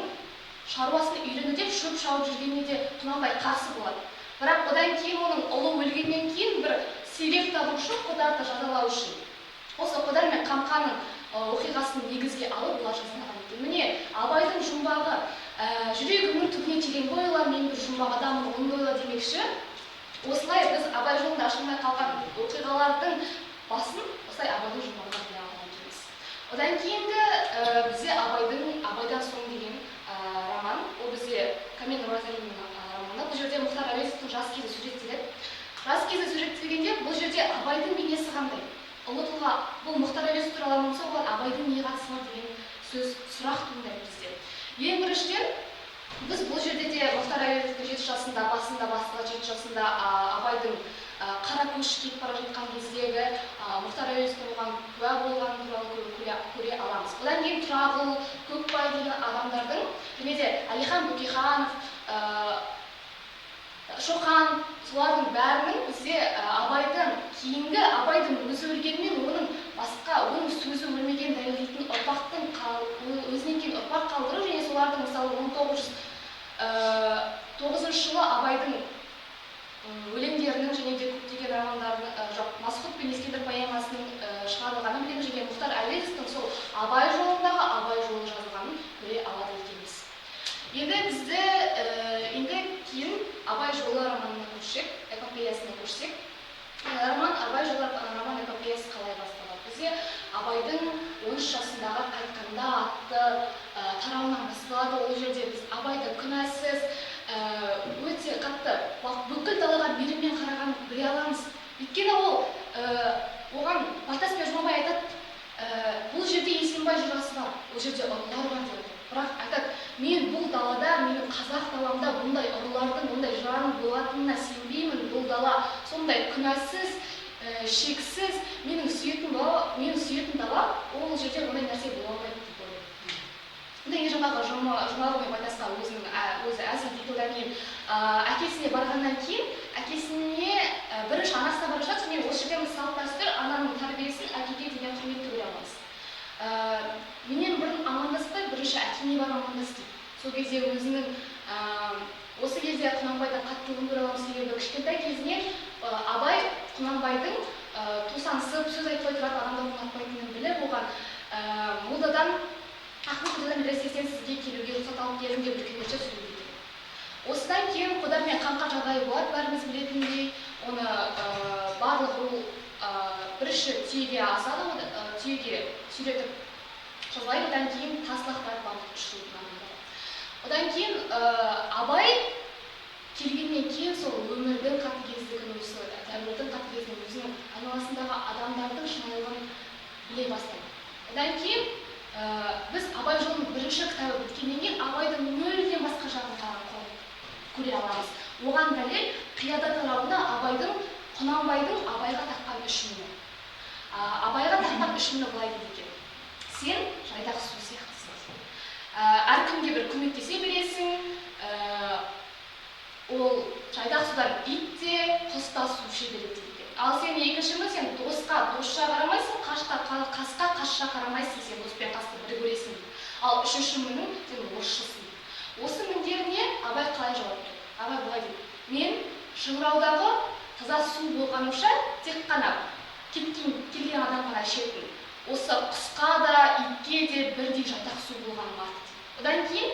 шаруасын үйрену деп шөп шауып жүргеніне де Құнанбай қарсы болады. Бірақ одан кейін оның ұлы өлгеннен кейін бір себеп табу үшін, Қодарды жазалау үшін осы Қодар мен Қамқаның оқиғасын негізге алып бұлар жазылған екен. Міне Абайдың жұмбағы жүрегімнің түбіне терең бойла, мен бір жұмбақ адаммын, оны бойла демекші. Осылай біз Абай жолында ашылмай қалған оқиғалардың басын осылай Абайдың жұмбағына біле алған екенбіз. Одан кейінгі бізде Абайдан соң деген роман, ол бізде Камен Розалиннің романы. Бұл жерде Мұхтар Әуезовтің жас кезі суреттеледі. Жас кезі суреттелгенде бұл жерде Абайдың бейнесі қандай? Ұлы тұлға, бұл Мұхтар Әуезов туралы болса, ол Абайдың не қатысы бар деген сұрақ туындайды бізде. Ең біріншіден, біз бұл жерде де Мұхтар Әуезовтің 7 жасында, басында бастығы 7 жасында Абайдың қара көші кетіп бара жатқан кездегі Мұхтар Әуезовтің оған куә болғаны туралы көре аламыз. Одан кейін Тұрағұл, Көкбай деген адамдардың, және де Әлихан Бөкейханов, Шоқан, солардың бәрінің бізде Абайдың кейінгі Абайдың өзі өлгенмен оның басқа, оның сөзі өлмеген дәлелдейтін ұрпақтың өзінен кейін ұрпақ қалдыру, және солардың мысалы 1909 жылы Абайдың өлеңдерінің және де көптеген романдардың Масғұт пен Ескендір поэмасының шығарылғанын білеміз, және Мұхтар Әуезовтің сол Абай жолындағы Абай жолы жазылғанын көре алады екенбіз. Енді кейін Абай жолы романына көшсек, эпопеясына көшсек, Абай жолы роман эпопеясы қалай басталады? Бізде Абайдың 13 жасындағы қайтқанда атты тарауынан басталады. Ол жерде біз Абайды күнәсіз, өте қатты бүкіл далаға мейіріммен қарағанын біле аламыз. Өйткені оған Байтас пен Жұмабай айтады, бұл жерде Есенбай жырасы бар, ол жерде ұрылар бар дейді. Бірақ айтады, мен бұл далада, менің қазақ даламда бұндай ұрылардың, бұндай жыраны болатынына сенбеймін. Бұл дала сондай күнәсіз, шексіз, менің сүйетін дала, ол жерде ондай нәрсе бола алмайды деп ойлаймын. Енді жаңағы Жұмағұл мен Байтасқа өзі әзіл дейді. Одан кейін әкесіне барғаннан кейін, әкесіне бірінші анасына бара жатыр, және осы жерде салт дәстүр ананың тәрбиесін әкеге деген құрметті көре аламыз. Менен бұрын амандаспай, бірінші әкеме бар амандас дейді. Сол кезде өзінің осы кезде Құнанбайдан қаттылығын көре аламыз, себебі кішкентай кезінен Абай Құнанбайдың тосансып сөз айтпай тұратын адамды ұнатпайтынын біліп, оған молдадан Ахмет медресесінен сізге келуге рұқсат алып келдім деп үлкендерше сөйлейді. Осыдан кейін Қодар мен Қамқа жағдайы болады, бәріміз білетіндей, оны барлық ру бірінші түйеге асады, түйеге сүйретіп жазбайды, одан кейін тас лақтырып барлық ұшырылған. Одан кейін Абай келгеннен кейін сол өмірдің қатыгездігін, осы дәуірдің қатыгездігін, өзінің айналасындағы адамдардың шынайылығын біле бастайды. Одан кейін біз Абай жолының бірінші кітабы біткеннен кейін Абайдың мүлдем басқа жағын көре аламыз. Оған дәлел қияда тарауында Құнанбайдың Абайға таққан үшмені. Абайға таққан үшмені былай дейді екен: сен жайдақ су сияқтысың. Әркімге бір көмектесе бересің. Ол жайдақ судан ит те, құс та су іше береді дейді. Ал сен екіншімі, сен досқа досша қарамайсың, қасқа қасша қарамайсың, сен доспен қасты бір көресің. Ал үшінші мінің сен орысшысың. Осы міндеріне Абай қалай жауап береді? Абай былай дейді: мен шыңыраудағы таза су болғанымша тек қана келген адам ғана ішетін. Осы құсқа да, итке де бірдей жайдақ су болғаным артық дейді. Одан кейін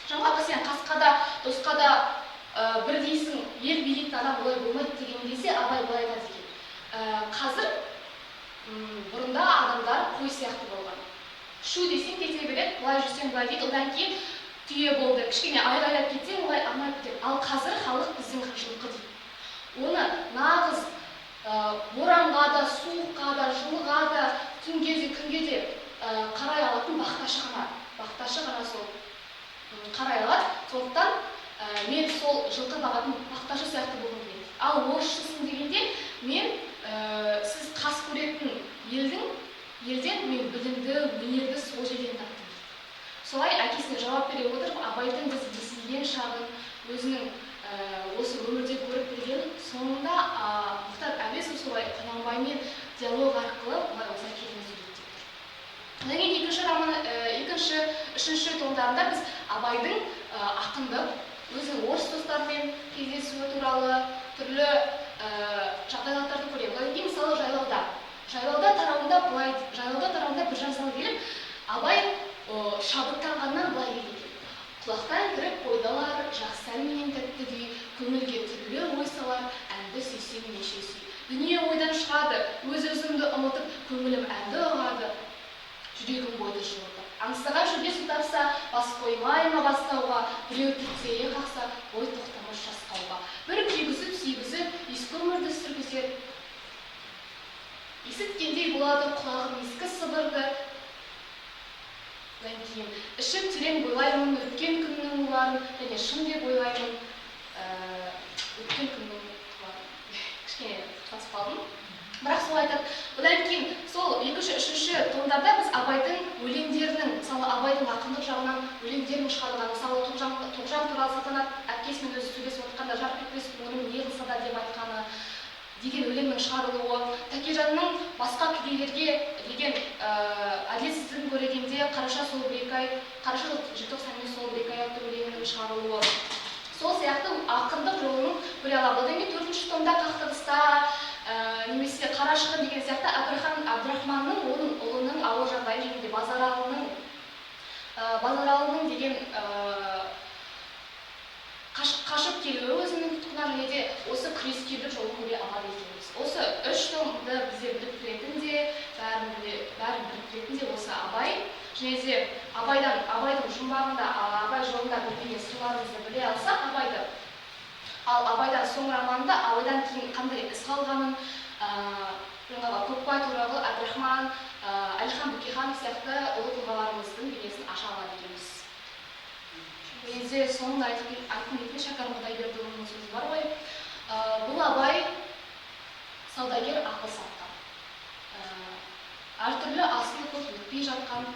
жаңағы сен қасқа да, досқа да бірдейсің, ел билейтін адам олай болмайды деген кезде Абай былай айтады екен: қазір бұрында адамдар қой сияқты болған. Шу десең кете береді, былай жүрсең былай дейді. Одан кейін түйе болды, кішкене айғайлап кетсең олай арнап кетеді. Ал қазір халық біздің жылқы дейді. Оны нағыз боранға да, суыққа да, жылға да, түнге де, күнге де қарай алатын бақташы ғана сол қарай алады. Сондықтан мен сол жылқы бағатын бақташы сияқты болғым келеді. Ал орысшысың дегенде мен сіз қас көретін елдің елден мен білімді, өнерді сол жерден таптым. Солай әкесіне жауап бере отырып, Абайдың біз естіген шағын, өзінің осы өмірде көріп білген, соңында Мұхтар Әуезов солай Құнанбаймен диалог арқылы олай осы әкесіне суреттеп тұр. Одан кейін үшінші томдарында біз Абайдың ақындық, өзінің орыс достарымен кездесуі туралы түрлі жағдайларды көреміз. Одан кейін мысалы жайлауда тарауында бір жазған келіп, Абай шабыттанғаннан былай дейді. Құлақтан кіріп ойдалар, жақсы әнменен тәтті күй, көңілге түрлі ой салар, әнді сүйсем неше сүй. Дүние ойдан шығады, өз-өзімді ұмытып, көңілім әнді ұғады, жүрегім бойды жылытып. Аңсаған жүлде су тапса, бас қоймай ма бастауға, біреу тірксейе қақса, ой тоқтамас жасқауға. Бір сүйгізіп, ескі өмірді сүргізер. Есіткендей болады құлағым ескі сыбырды. Одан кейін ішіп терең бойлаймын өткен күннің ұларын, және шын деп ойлаймын өткен күннің ұларын. Кішкене қатысып қалдым. Бірақ сол айтады. Одан кейін сол үшінші томдарда біз Абайдың өлеңдерінің, мысалы Абайдың ақындық жағынан өлеңдерін шығарылған, мысалы Тоғжан туралы Салтанат әпкесімен өзі сөйлесіп отқанда жарқ етпес көңілім не қылса да деп айтқаны деген өлеңнің шығарылуы, Тәкежанның басқа кедейлерге деген әділетсіздігін көргенде қараша желтоқсан сол бір ай атты өлеңнің шығарылуы. Сол сияқты ақындық жолын көре алады. Одан кейін төртінші томда қақтығыста немесе Қарашығын деген сияқты Әбдірахманның оның ұлының ауыр жағдайы және де Базаралының деген қашып келуі өзінің тұтқынына және де осы күрескерлік жолын көре алады екенбіз. Осы үш томды бізде біріктіретін де, бәрін біріктіретін де осы Абай. Және де Абайдың жұмбағында, Абай жолында білген сырларымызды біле алсақ, Абайдан соң романында Абайдан кейін қандай із қалғанын, Көкбай туралы Әбдірахман, Әлихан Бөкейханов сияқты ұлы тұлғаларымыздың бейнесін аша алады екенбіз. Енді соңында айтқым келетін Шәкәрім Құдайбердіұлының сөзі бар ғой. Бұл Абай саудагер ақыл сатқан. Әртүрлі асылы көп өтпей жатқан.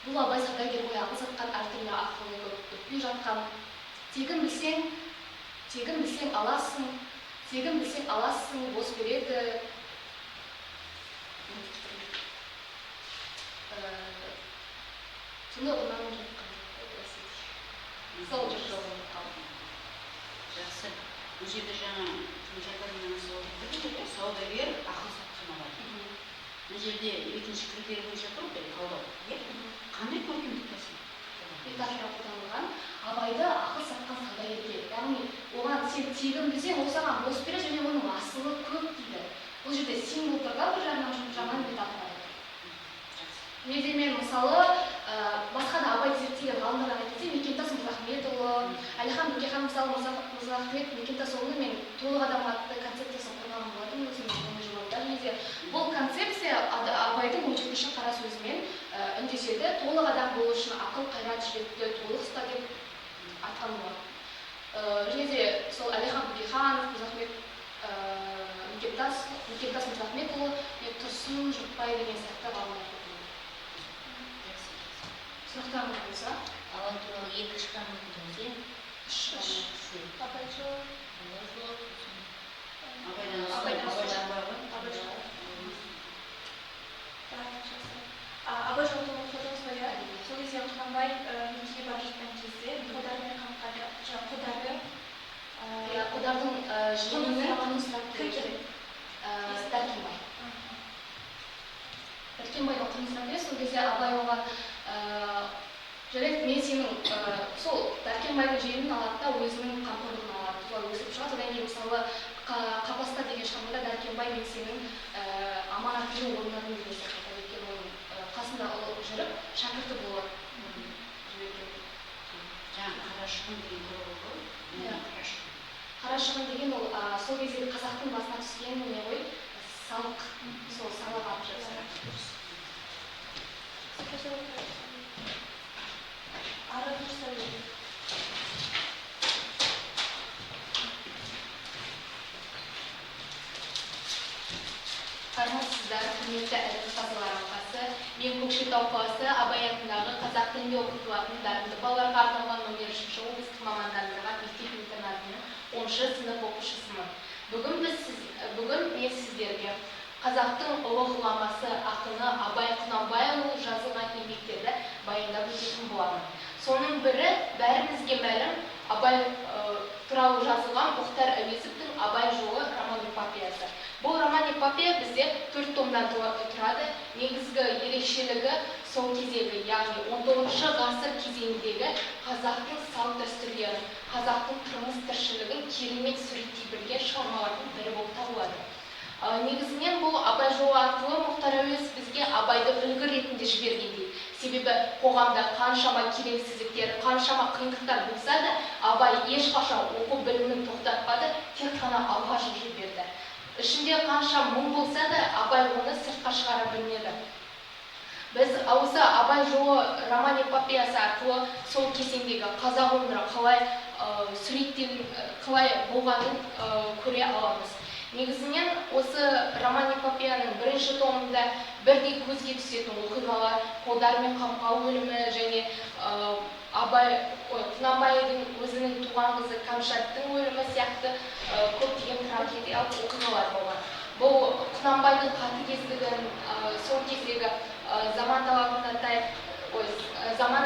Бұл Абай саудагер ғой ақыл сатқан, әртүрлі ақылы көп өтпей жатқан. Тегін білсең аласың, бос береді. Сонда ұнамын жатқан. Сол жолын қалды. Жақсы. Бұл жерде жаңа Шәкәрімнің сөзі саудагер ақыл сатқан Абай. Бұл жерде екінші критерий бойынша тұрып талдау. Қандай көркемдік тәсіл? Метафора қолданылған. Абайды ақыл сатқан саудагерге, яғни оған тегін білсең, ол саған бос береді және оның асылы көп дейді. Бұл жерде символ тұр да бір жағынан метафора. Неде мен мысалы басқа да Абайды зерттеген ғалымдардан айтқанда Мекемтас Мырзахметұлы, Әлихан Бөкейханов мысалы Мырзахмет Мекемтасұлы мен толық адам атты концепциясын құрған болатын өзінің журналында. Неде бұл концепция Абайдың 17-ші қара сөзімен үндеседі. Толық адам болу үшін ақыл, қайрат, жүректі толық ұста деп айтқан болады. Және де сол Әлихан Бөкейханов, Мекемтас Мырзахметұлы, Тұрсын Жұртбай деген сияқты ғалымдар. Сұрақтарыңыз болса? Абай туралы екі шыққан өтіндіңіз, е? Абай жолы. Абай жолы туралы қойдыңыз ғой, иә? Сол кезде Құнанбай мекеге бара жатқан кезде Қодармен қамқады, Қодардың жиенінің қанын сұрап келеді. Дәркембай. Дәркембайдың қанын сұрап келеді, сол кезде Абай оған жарайды, мен сенің сол Дәркембайдың жиенін алады да өзінің қамқорлығын алады, солай өсіп шығады. Одан кейін мысалы Қапаста деген шығармада Дәркембай мен сенің аманатыңды орындадым деген сияқты екен, оның қасында жүріп шәкірті болады. Жаңа Қарашығын деген көріп ғой. Қарашығын деген ол сол кездегі қазақтың басына түскен не ғой, салық, сол салық алып жатыр. Армысыздар, құрметті ірі-қазылар алқасы, мен Көкшетау қаласы Абай атындағы қазақ тілінде оқытылатын дарынды балаларға арналған номер 3 облыстық мамандандырылған мектеп-интернатының 10-шы сынып оқушысымын. Бүгін мен сіздерге қазақтың ұлы ғұламасы ақыны Абай Құнанбайұлы жазылған еңбектерді баяндап өтетін боламын. Соның бірі бәрімізге мәлім Абай туралы жазылған Мұхтар Әуезовтің Абай жолы роман-эпопеясы. Бұл роман-эпопея бізде 4 томнан тұрады. Негізгі ерекшелігі сол кездегі, яғни 19 ғасыр кезеңіндегі қазақтың салт дәстүрлерін, қазақтың тұрмыс-тіршілігін керемет суреттей білген шығармалардың бірі болып табылады. Негізінен бұл Абай жолы арқылы Мұхтар Әуезов бізге Абайды үлгі ретінде жібергендей. Себебі қоғамда қаншама келеңсіздіктер, қаншама қиындықтар болса да, Абай ешқашан оқу білімін тоқтатпады, тек қана алға жылжи берді. Ішінде қанша мұң болса да, Абай оны сыртқа шығара білмеді. Біз осы Абай жолы роман-эпопеясы арқылы сол кезеңдегі қазақ өмірі қалай болғанын көре аламыз. Негізінен осы роман-эпопеяның бірінші томында бірдей көзге түсетін оқиғалар, Қолдармен Қамқау өлімі және Құнанбайдың өзінің туған қызы Кәмшаттың өлімі сияқты көптеген трагедиялық оқиғалар болған. Бұл Құнанбайдың қатыгездігін, сол кездегі заман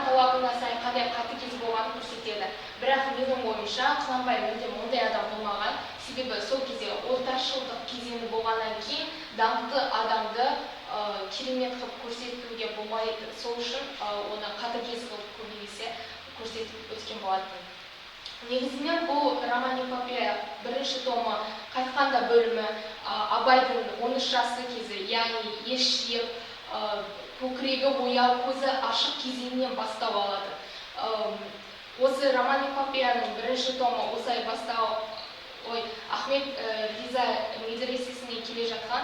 талабына сай қандай қатыгез болғанын көрсетеді. Бірақ менің ойымша Құнанбай мүлдем ондай адам болмаған. Себебі сол кезде орташылдық кезеңі болғаннан кейін даңқты адамды керемет қылып көрсетуге болмайды. Сол үшін оны қатыгез қылып көбінесе көрсетіп өткен болатын. Негізінен бұл роман-эпопея бірінші томы қайтқанда бөлімі Абайдың 13 жасты кезі, яғни ес жиып, көкірегі ояу, көзі ашық кезеңінен бастау алады. Осы роман-эпопеяның бірінші томы осылай Ахмет Риза медресесіне келе жатқан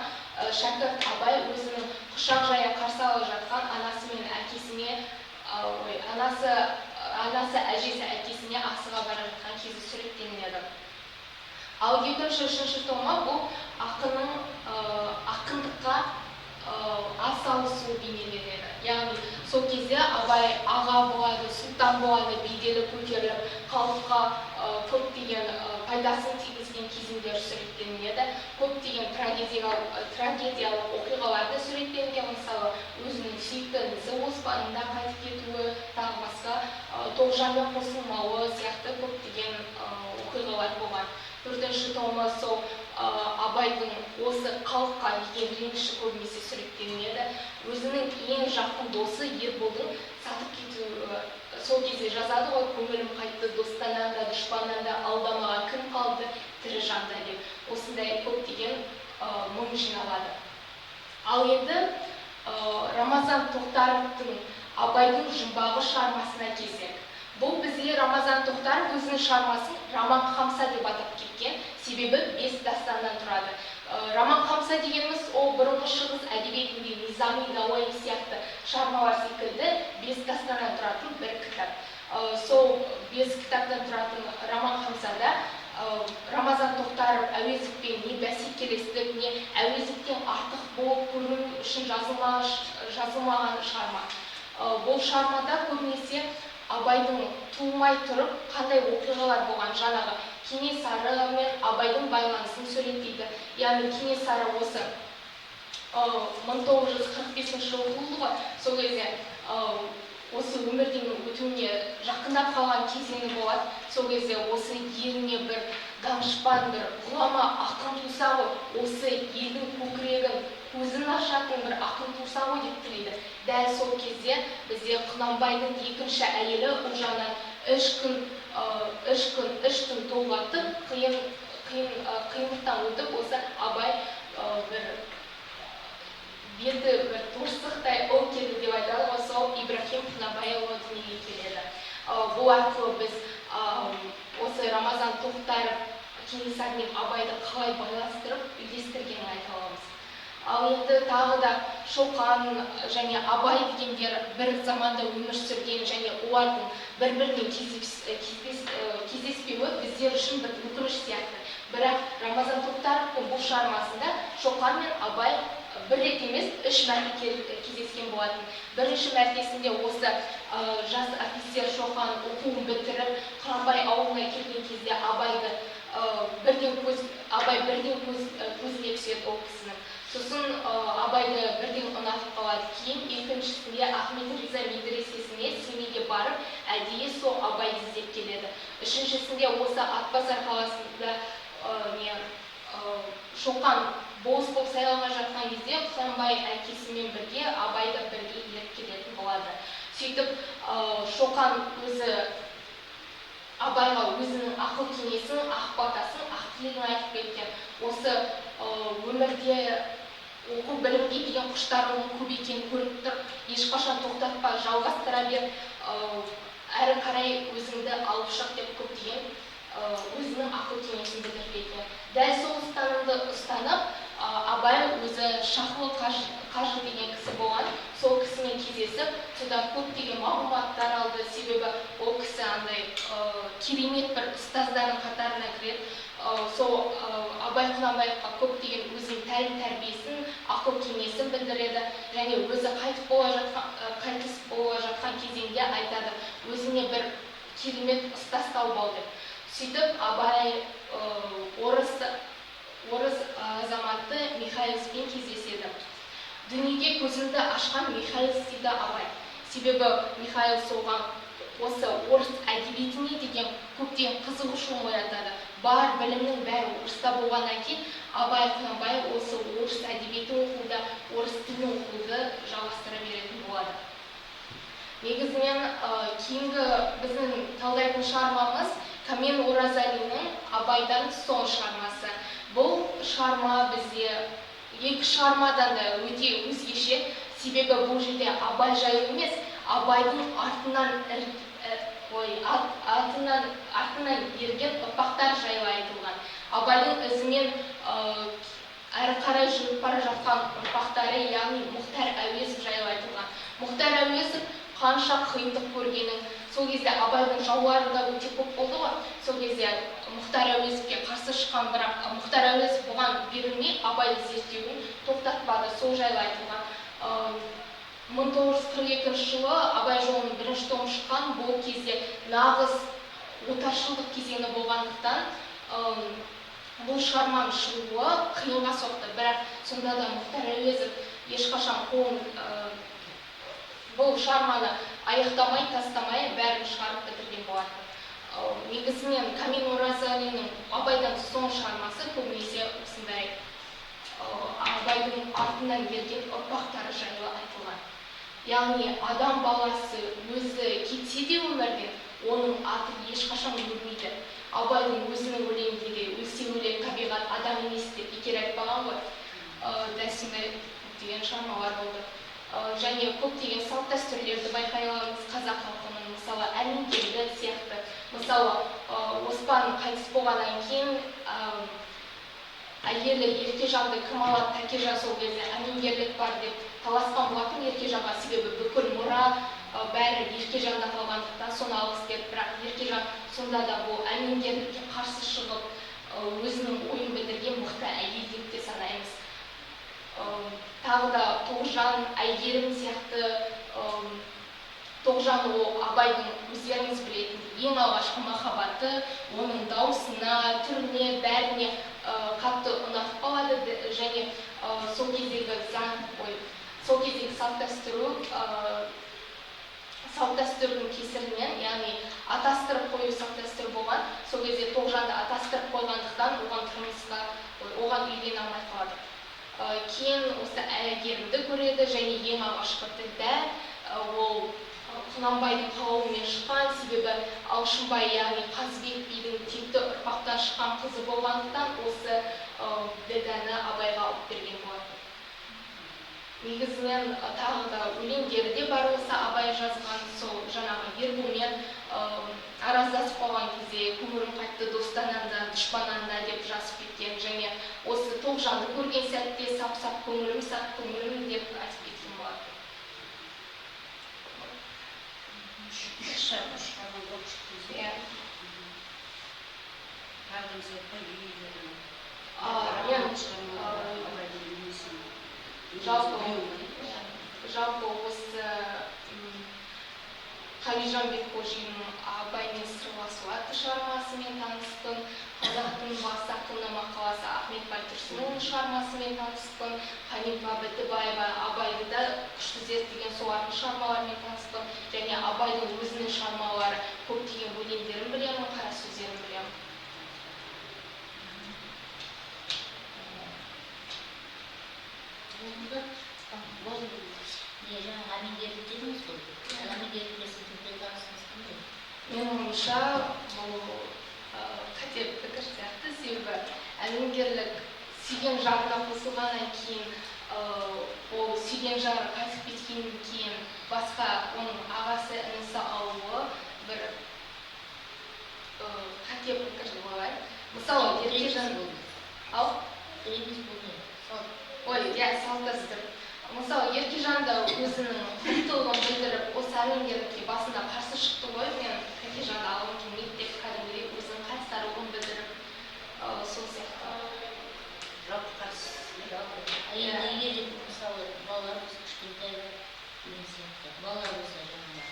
шәкірт Абай өзінің құшақ жая қарсы алып жатқан анасы мен әкесіне, анасы әжесі әкесіне асыға бара жатқан кезі суреттелінеді. Ал екінші, үшінші томы бұл ақынның ақындыққа атсалысуы бейнеленеді. Яғни сол кезде Абай аға болады, сұлтан болады, беделі көтеріліп, халыққа көптеген пайдасын тигізген кезеңдер суреттелінеді. Көптеген трагедиялық оқиғаларды суреттелген, мысалы өзінің сүйікті інісі Оспанның қайтып кетуі, тағы басқа Тоғжанмен қосылмауы сияқты көптеген оқиғалар болған. Төртінші томы сол Абайдың осы халыққа деген реніші көбінесе суреттелінеді. Өзінің ең жақын досы Ерболдың сатып кетуі, сол кезде жазады ғой, көңілім қайтты достаннан да, дұшпаннан да, алдамаған кім қалды, тірі жанда деп. Осындай көптеген мұң жиналады. Ал енді Рамазан Тоқтаровтың Абайдың жұмбағы шығармасына келсек. Бұл бізде Рамазан Тоқтаров өзінің шығармасын Роман Хамса деп атап кеткен, себебі 5 дастаннан тұрады. Роман Хамса дегеніміз ол бұрынғы шығыс әдебиетінде Низами, Науаи сияқты шығармалар секілді 5 дастаннан тұратын бір кітап. Сол 5 кітаптан тұратын Роман Хамсада Рамазан Тоқтаров Әуезовпен не бәсекелестік, не Әуезовтен артық болып көру үшін жазылмаған шығарма. Бұл шығармада көбінесе Абайдың туылмай тұрып, қандай оқиғалар болған, жаңағы Кенесары мен Абайдың байланысын суреттейді. Яғни Кенесары осы 1945 жылы туылды ғой, сол кезде осы өмірден өтуіне жақындап қалған кезеңі болады. Сол кезде осы еліне бір данышпан, бір ғұлама ақын туса ғой, осы елдің көкірегін, көзін ашатын бір ақын туса ғой деп тілейді. Дәл сол кезде бізде Құнанбайдың екінші әйелі Ұлжаннан 3 күн толғатып, қиындықтан өтіп, осы Абай беті бір торсықтай ұл келді деп айтады ғой, сол Ибрахим Құнанбайұлы дүниеге келеді. Бұл арқылы біз осы Рамазан Тоқтаров Кенесары мен Абайды қалай байластырып, үйлестіргенін айта аламыз. Ал енді тағы да Шоқан және Абай дегендер бір заманда өмір сүрген және олардың бір-бірімен кездеспеуі біздер үшін бір өкініш сияқты. Бірақ Рамазан Тоқтаровтың бұл шығармасында Шоқан мен Абай бір рет емес, 3 мәрте кездескен болатын. Бірінші мәртесінде осы жас офицер Шоқан оқуын бітіріп, Қыранбай ауылына келген кезде Абай бірден көзіне түседі ол кісінің. Сосын Абайды бірден ұнатып қалады. Кейін екіншісінде Ахмет Риза медресесіне семейге барып, әдейі сол Абайды іздеп келеді. Үшіншісінде осы Атбасар қаласында Шоқан болыс болып сайланған жатқан кезде Қыранбай әкесімен бірге Абайды бірге еріп келетін болады. Сөйтіп Шоқан өзі Абайға өзінің ақыл кеңесін, ақ батасын, ақ тілегін айтып кеткен. Осы өмірде оқу білімге деген құштарлығың көп екенін көріп тұр, ешқашан тоқтатпа, жалғастыра бер, әрі қарай өзіңді алып шық деп көптеген өзінің ақыл кеңесін білдіріп кеткен. Дәл сол ұстанымды ұстанып, Абай өзі Шахлы қажы деген кісі болған, сол кісімен кездесіп, содан көптеген мағлұматтар алды, себебі ол кісі андай керемет бір ұстаздардың қатарына кіреді. Сол Абай Құнанбаевқа көптеген өзінің тәрбиесін, ақыл кеңесін білдіреді, және өзі қайтыс бола жатқан кезеңде айтады, өзіне бір керемет ұстаз тауып ал деп. Сөйтіп Абай орыс азаматы Михайловспен кездеседі. Дүниеге көзімді ашқан Михайлов дейді Абай. Себебі Михайлов соған осы орыс әдебиетіне деген көптеген қызығушылығын оятады. Бар білімнің бәрі орыста болғаннан кейін Абай Құнанбаев осы орыс әдебиетін оқуда, орыс тілін оқуды жалғастыра беретін болады. Негізінен кейінгі біздің талдайтын шығармамыз Камен Оразалиннің Абайдан соң шығармасы. Бұл шығарма бізде екі шығармадан да өте өзгеше, себебі бұл жерде Абай жайлы емес, Абайдың артынан ерген ұрпақтар жайлы айтылған. Абайдың ізімен әрі қарай жүріп бара жатқан ұрпақтары, яғни Мұхтар Әуезов жайлы айтылған. Мұхтар Әуезов қанша қиындық көргенін, сол кезде Абайдың жаулары да өте көп болды ғой. Сол кезде Мұхтар Әуезовке қарсы шыққан, бірақ Мұхтар Әуезов бұған берілмей Абайды зерттеуін тоқтатпады, сол жайлы айтылған. 1942 жылы Абай жолының бірінші томы шыққан, бұл кезде нағыз отаршылдық кезеңі болғандықтан бұл шығарманың шығуы қиынға соқты, бірақ сонда да Мұхтар Әуезов ешқашан бұл шығарманы аяқтамай, тастамай, бәрін шығарып бітірген болатын. Негізінен Камен Оразалиннің Абайдан соң шығармасы көбінесе осындай Абайдың артынан ерген ұрпақтары жайлы айтылған. Яғни адам баласы өзі кетсе де өмірден, оның аты ешқашан өлмейді. Абайдың өзінің өлеңінде де өлсе өлер табиғат адам емес деп бекер айтпаған ғой. Дәл сондай көптеген шығармалар болды. Және көптеген салт дәстүрлерді байқай аламыз қазақ халқының, мысалы әмеңгерлік сияқты. Мысалы Оспан қайтыс болғаннан кейін әйелі Еркежанды кім алады, Тәкежан сол кезде әмеңгерлік бар деп таласқан болатын Еркежанға, себебі бүкіл мұра бәрі Еркежанда қалғандықтан соны алғысы келді, бірақ Еркежан сонда да бұл әмеңгерлікке қарсы шығып өзінің ойын білдірген мықты әйел деп те санаймыз. Тағы да Тоғжан, Әйгерім сияқты Тоғжан ол Абайдың өздеріңіз білетін ең алғашқы махаббаты, оның даусына, түріне, бәріне қатты ұнатып қалады, және сол кездегі салт дәстүрдің кесірінен, яғни атастырып қою салт дәстүр болған, сол кезде Тоғжанды атастырып қойғандықтан оған үйлене алмай қалады. Кейін осы Әйгерімді көреді, және ең алғашқы ділдә ол Құнанбайдың қауымымен шыққан, себебі Алшынбай, яғни Қазыбек бидің текті ұрпақтан шыққан қызы болғандықтан осы ділдәні Абайға алып берген болады. Негізінен тағы да өлеңдері де бар, осы Абай жазған, сол жаңағы ерболмен араздасып қалған кезде көңілім қайтты достаннан да, дұшпаннан да деп жазып кеткен, және осы Тоғжанды көрген сәтте сап-сап көңілім деп айтып кеткен болады. жалпы осы Қалижан Бекқожинның Абаймен сырласу атты шығармасымен таныспын. Қазақтың бас ақыны мақаласы Ахмет Байтұрсынның шығармасымен таныспын. Ханифа Бітібаева Абайды да күшті зерттеген солардың шығармаларымен таныспын. Және Абайдың өзінің шығармалары көптеген өлеңдерін білемін, қара сөздерін білемін. Менің ойымша бұл қате пікір сияқты, себебі әмеңгерлік сүйген жарына қосылғаннан кейін, ол сүйген жары қайтып кеткеннен кейін басқа оның ағасы, інісі алуы бір қате пікір болай. Мысалы, Еркежан салт дәстүр. Мысалы, Еркежан да өзінің құлтылығын білдіріп, осы әмеңгерлікке басында қарсы шықты ғой. Мен Еркежанды алғым келмейді деп кәдімгідей өзінің қайсарлығын білдіріп, сол сияқты. Жалпы қарсы. Егер де мысалы балалар болса кішкентай деген сияқты, балалар болса жаңағы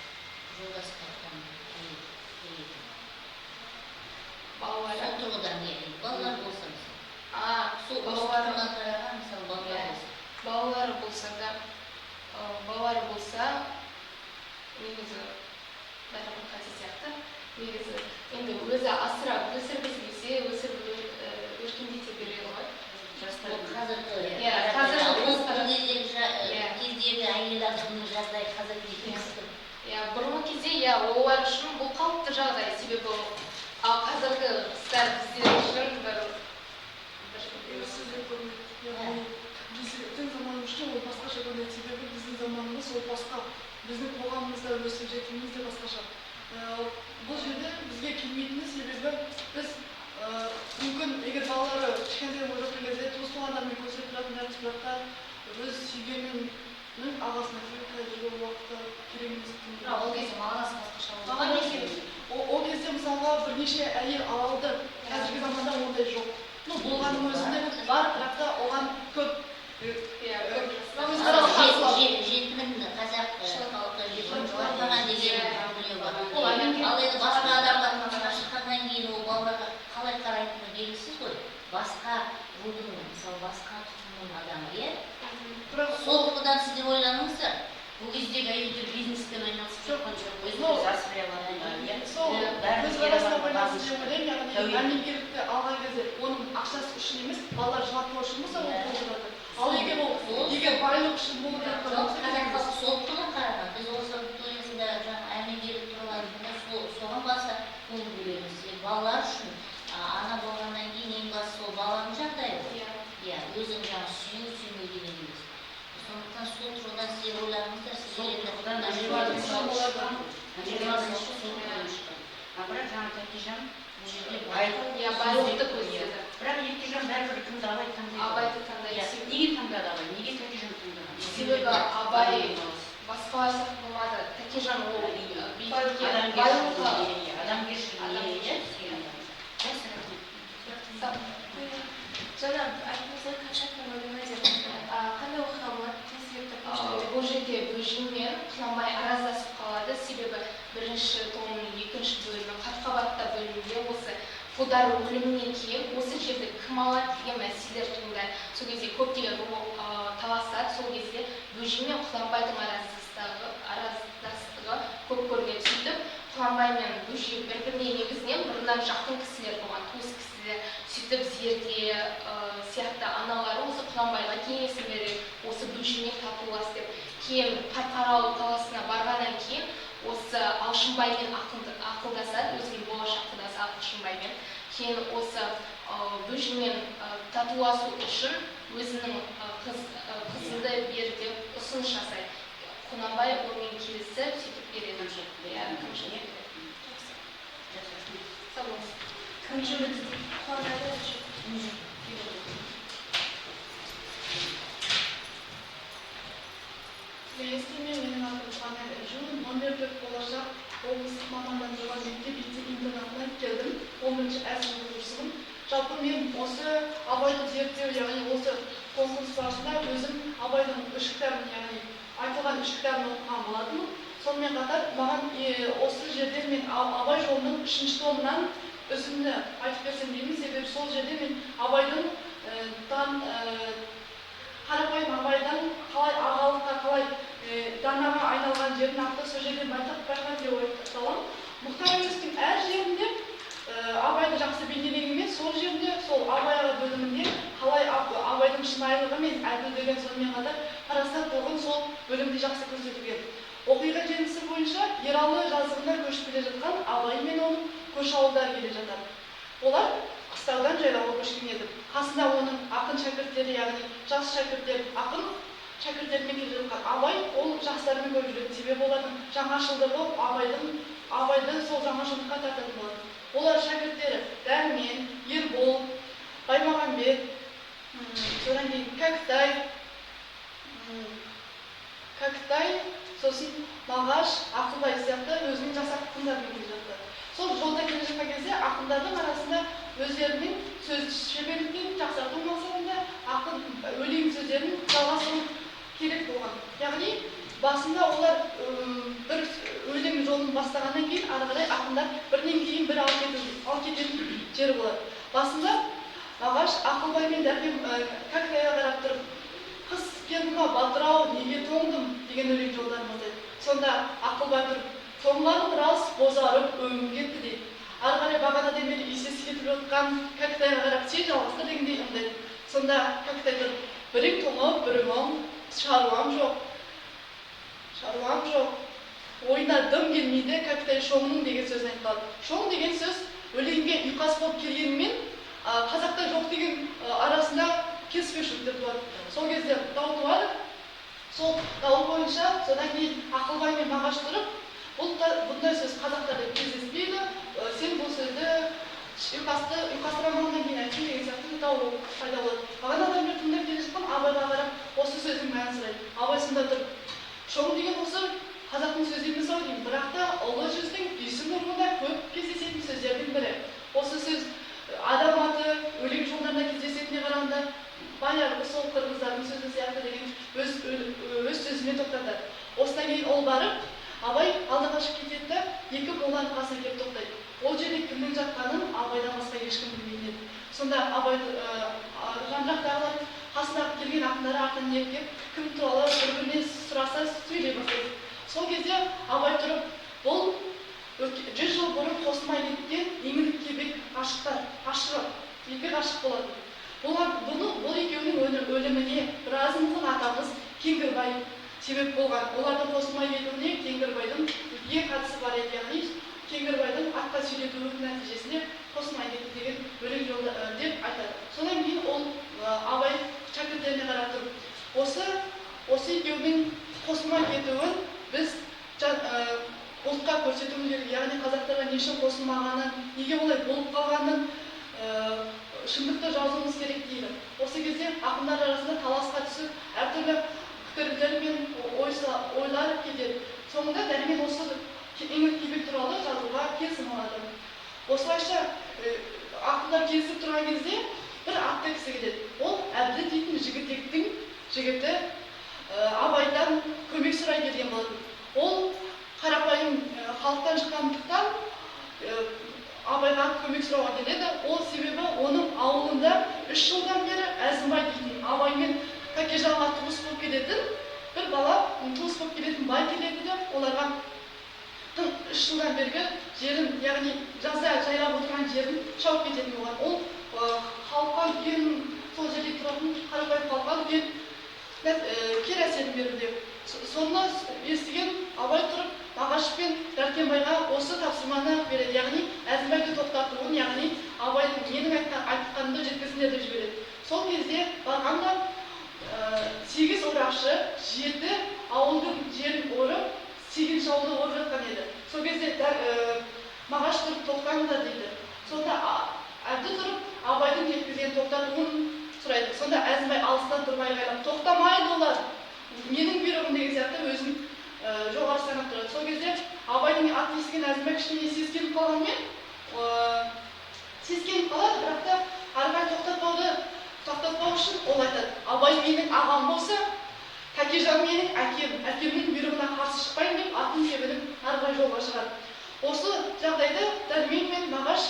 жолдас қартан келетін. Балалар. Сол тұрғыдан келген. Балалар болса мысалы. Сол тұрғыдан қараған мысалы балалар болса. Балалар болса, негізі бәрібір қате сияқты. Негізі енді өзі асырап өсіргісі өркендете береді ғой. Кездегі әйел адамның жағдайы қазіргі кеңістік. Бұрынғы кезде олар үшін бұл қалыпты жағдай, себебі қазіргі қыздар біздер үшін бір Біздің заманымызда ол басқаша көрінеді, себебі біздің заманымыз ол басқа, біздің қоғамымызда өсіп жеткеніміз де басқаша. Бұл жерде бізге келмейтіні себебі біз мүмкін егер балалары кішкентай болып жатқан кезде туыс-туғандармен көрісіп тұратын нәрселерді өз сүйгенінің ағасына қазіргі уақытта керек емес. ол кезде мағынасы басқаша болды. Ол кезде мысалға бірнеше әйел алды, қазіргі заманда ондай жоқ. Болғанның өзінде бар, бірақ та оған көп жетімін қазақ халқы жетімін жоғалтпаған деген проблема бар. Ал енді басқа адамға тұрмысқа шыққаннан кейін ол балаларға қалай қарайтыны белгісіз ғой. Басқа рудың, мысалы басқа тұқымның адамы, иә? Сол тұрғыдан сіздер ойланыңыздар. Бұл кездегі әйелдер бизнеспен айналысып жатқан жоқ. Өзіміз асырап сол өз арасында байланысты деп ойлаймын, яғни әмеңгерлікті алған кезде оның ақшасы үшін емес, балалар жылатпау үшін болса ол болып жатыр. Ал егер байлық үшін болып жатқан болса, қазақ халқы сол тұрғыдан қараған. Біз осы аудиториясында жаңа әмеңгерлік тұрғыдан соған баса көңіл бөлеміз. Балалар үшін ана болғаннан кейін ең бастысы сол баланың жағдайы. Өзің жаңа сүймеу деген емес. Сондықтан сол тұрғыдан сіздер ойланыңыздар, сіздер бірақ жаңа Еркежан бұл жерде байлықты көздеді. бірақ Еркежан бәрібір кімді Абайды таңдайды. Абайды таңдайды. Неге таңдады Абай? Неге Тәкежан таңдаған? Себебі Абай басқа сияқты болмады. Тәкежан ол байлыққа адамгершілік жаңа айтыңызға кәмшаттың өлімі деп қандай оқиға болады? бұл жерде Бөжей мен Құнанбай араздасып қалады, себебі бірінші томның екінші бөлімі Қатқабатта бөлімінде осы Қодар өлімінен кейін осы жерді кім алады деген мәселелер туындайды. Сол кезде көптеген таласады. Сол кезде Бөжей мен Құнанбайдың араздастығы көп көрінеді. Сөйтіп Құнанбай мен Бөжей бір-біріне негізінен бұрыннан жақын кісілер болған, туыс кісілер. Сөйтіп Зерде сияқты аналары осы Құнанбайға кеңесін береді, осы Бөжеймен татулас деп. Кейін Қарқаралы таласына барғаннан кейін осы Алшынбаймен ақылдасады, өзінің болашақ құдасы Алшынбаймен. Кейін осы Бөжеймен татуласу үшін өзінің қызынды берді деп ұсыныс жасайды. Құнанбай онымен келісіп сөйтіп береді. Менің атым Қуанай Жун, номер 4 болашақ облыстық мамандандырылған мектеп интернатынан келдім. 10-ші сынып оқушысымын. Жалпы мен осы Абайды зерттеу, яғни осы конкурс барысында өзім абайдың 3 кітабын, яғни айтылған 3 кітабын оқыған болатынмын. Сонымен қатар маған осы жерде мен Абай жолының 3-ші томынан үзінді айтып берсем деймін, себебі сол жерде мен Абайдың қарапайым Абайдан қалай ағалыққа, қалай данаға айналған жерін нақты сол жерден байқап деп ойлаймын. Мұхтар Әуезовтің әр жерінде Абайды жақсы бейнелегенмен, сол жерінде, сол Абай аға бөлімінде қалай Абайдың шынайылығы мен әділдігін, сонымен қатар парасаттылығын сол бөлімде жақсы көрсетілген. Оқиға желісі бойынша Ералы жазығына көшіп келе жатқан Абай мен оның көрші ауылдар келе жатады. Олар қыстаудан жайлауға көшкен еді. Қасында оның ақын шәкірттері, яғни жас шәкірттер, ақын шәкірттермен келе жатқан Абай ол жастармен көп жүретін, себебі олардың жаңашылдығы Абайды сол жаңашылдыққа тартатын болады. Олар шәкірттері Дәрмен, Ербол, Баймағамбет, содан кейін Кәкітай, сосын Мағаш, Ақылбай сияқты өзінің жас ақындармен келе жатты. Сол жолда келе жатқан кезде ақындардың арасында өздерінің сөз шеберліктерін жақсарту мақсатында ақын өлең сөздерін жалғастыру керек болған. Яғни басында олар бір өлең жолын бастағаннан кейін ары қарай ақындар бірінен кейін бірі алып кететін жері болады. Басында Мағаш Ақылбай мен Дәрмен Кәкітайға қарап тұрып, қыс келді батыр-ау, неге тоңдым деген өлең жолдарын жазады. Сонда Ақылбай тұрып, тоңғаным рас, бозарып өңім кетті дейді. Ары қарай бағанадан бері есесі кетіп жатқан Кәкітайға қарап, сен жалғастыр дегендей ымдайды. Сонда Кәкітай тұрып, бірің тоңып, бірің оң, шаруам жоқ. Ойына дым келмейді, Кәкітай шоңның деген сөзін айтады. Шоң деген сөз өлеңге ұйқас болып келгенімен, қазақта жоқ деген арасында келіспеушіліктер туады. Сол кезде дау туады. Сол дау бойынша содан кейін Ақылбай мен Мағаш тұрып, бұндай сөз қазақтарда кездеспейді, сен бұл сөзді ұйқастырамауынан кейін айтсын деген сияқты дау пайда болады. Бағанадан бері тыңдап келе жатқан Абайға қарап осы сөздің мәнін сұрайды. Абай сонда тұрып, шоң деген осы қазақтың сөзі емес-ау деймін, бірақ та ұлы жүздің үйсін ұрғында көп кездесетін сөздердің бірі. Осы сөз адам аты өлең жолдарында кездесетініне қарағанда баяғы сол қырғыздардың сөзі сияқты деген өз сөзімен тоқтатады. Осыдан кейін ол барып, Абай алдыға шығып кетеді де, екі моланың қасына келіп тоқтайды. Ол жерде кімнің жатқанын Абайдан басқа ешкім білмейтін еді. Сонда Абай жан-жақтағылар қасына келген ақындары артынан еріп, кім туралы бір-біріне сұраса сөйлей бастайды. Сол кезде Абай тұрып, бұл 100 жыл бұрын қосылмай кеткен еңлік кебек ғашығы, екі ғашық болады. Бұл екеуінің өліміне біразымыздың атамыз Кеңгірбай себеп болған. Олардың қосылмай кетуіне Кеңгірбайдың үлкен қатысы бар еді, яғни Кеңгірбайдың атқа сүйретуінің нәтижесінде қосылмай кетті деген өлең жолы деп айтады. Содан кейін ол Абай шәкірттеріне қарап тұрып, осы екеуінің қосылмай кетуін біз ұлтқа көрсетуіміз керек, яғни қазақтарға не үшін қосылмағанын, неге олай болып қалғанын шындықты жазуымыз керек дейді. Осы кезде ақындар арасында таласқа түсіп, әртүрлі пікірлер мен ойлар кетеді. Соңында Дәрмен осы еңлік кебек туралы жазуға келісім алады. Осылайша ақындар келісіп тұрған кезде бір атты кісі келеді. Ол Әбді дейтін жігітектің жігіті Абайдан көмек сұрай келген болатын. Ол қарапайым халықтан шыққандықтан Абайға көмек сұрауға келеді. Ол себебі оның ауылында 3 жылдан бері Әзімбай дейтін Абаймен Тәкежанға туыс болып келетін бір бала, туыс болып келетін бай келеді де, оларға 3 жылдан бергі жерін, яғни жазда жайлап отырған жерін шауып кететін болған. Ол халыққа үлкен, сол жерде тұратын қарапайым халыққа үлкен кері әсерін беруде. Соны естіген Абай тұрып, Мағаш пен Дәркембайға осы тапсырманы береді, яғни Әзімбайды тоқтатуын, яғни Абайдың менің айтқанымды жеткізіңдер деп жібереді. Сол кезде барғанда 8 орашы 7 ауылдың жерін орып, 8 ауылды орып жатқан еді. Сол кезде Мағаш тұрып тоқтаңдар дейді. Сонда Әбді тұрып Абайдың жеткізген тоқтатуын сұрайды. Сонда Әзімбай алыстан тұрып айғайлап, тоқтамайды олар, менің бұйрығым деген сияқты өзін жоғары санап тұрады. Сол кезде Абайдың атын естіген Әзімбай кішкене сескеніп қалғанмен, сескеніп қалады, бірақ та ары қарай тоқтатпау үшін ол айтады, Абай менің ағам болса, Тәкежан менің әкем, әкемнің бұйрығына қарсы шықпайын деп атын тебініп ары қарай жолға шығады. Осы жағдайда Дәрмен мен Мағаш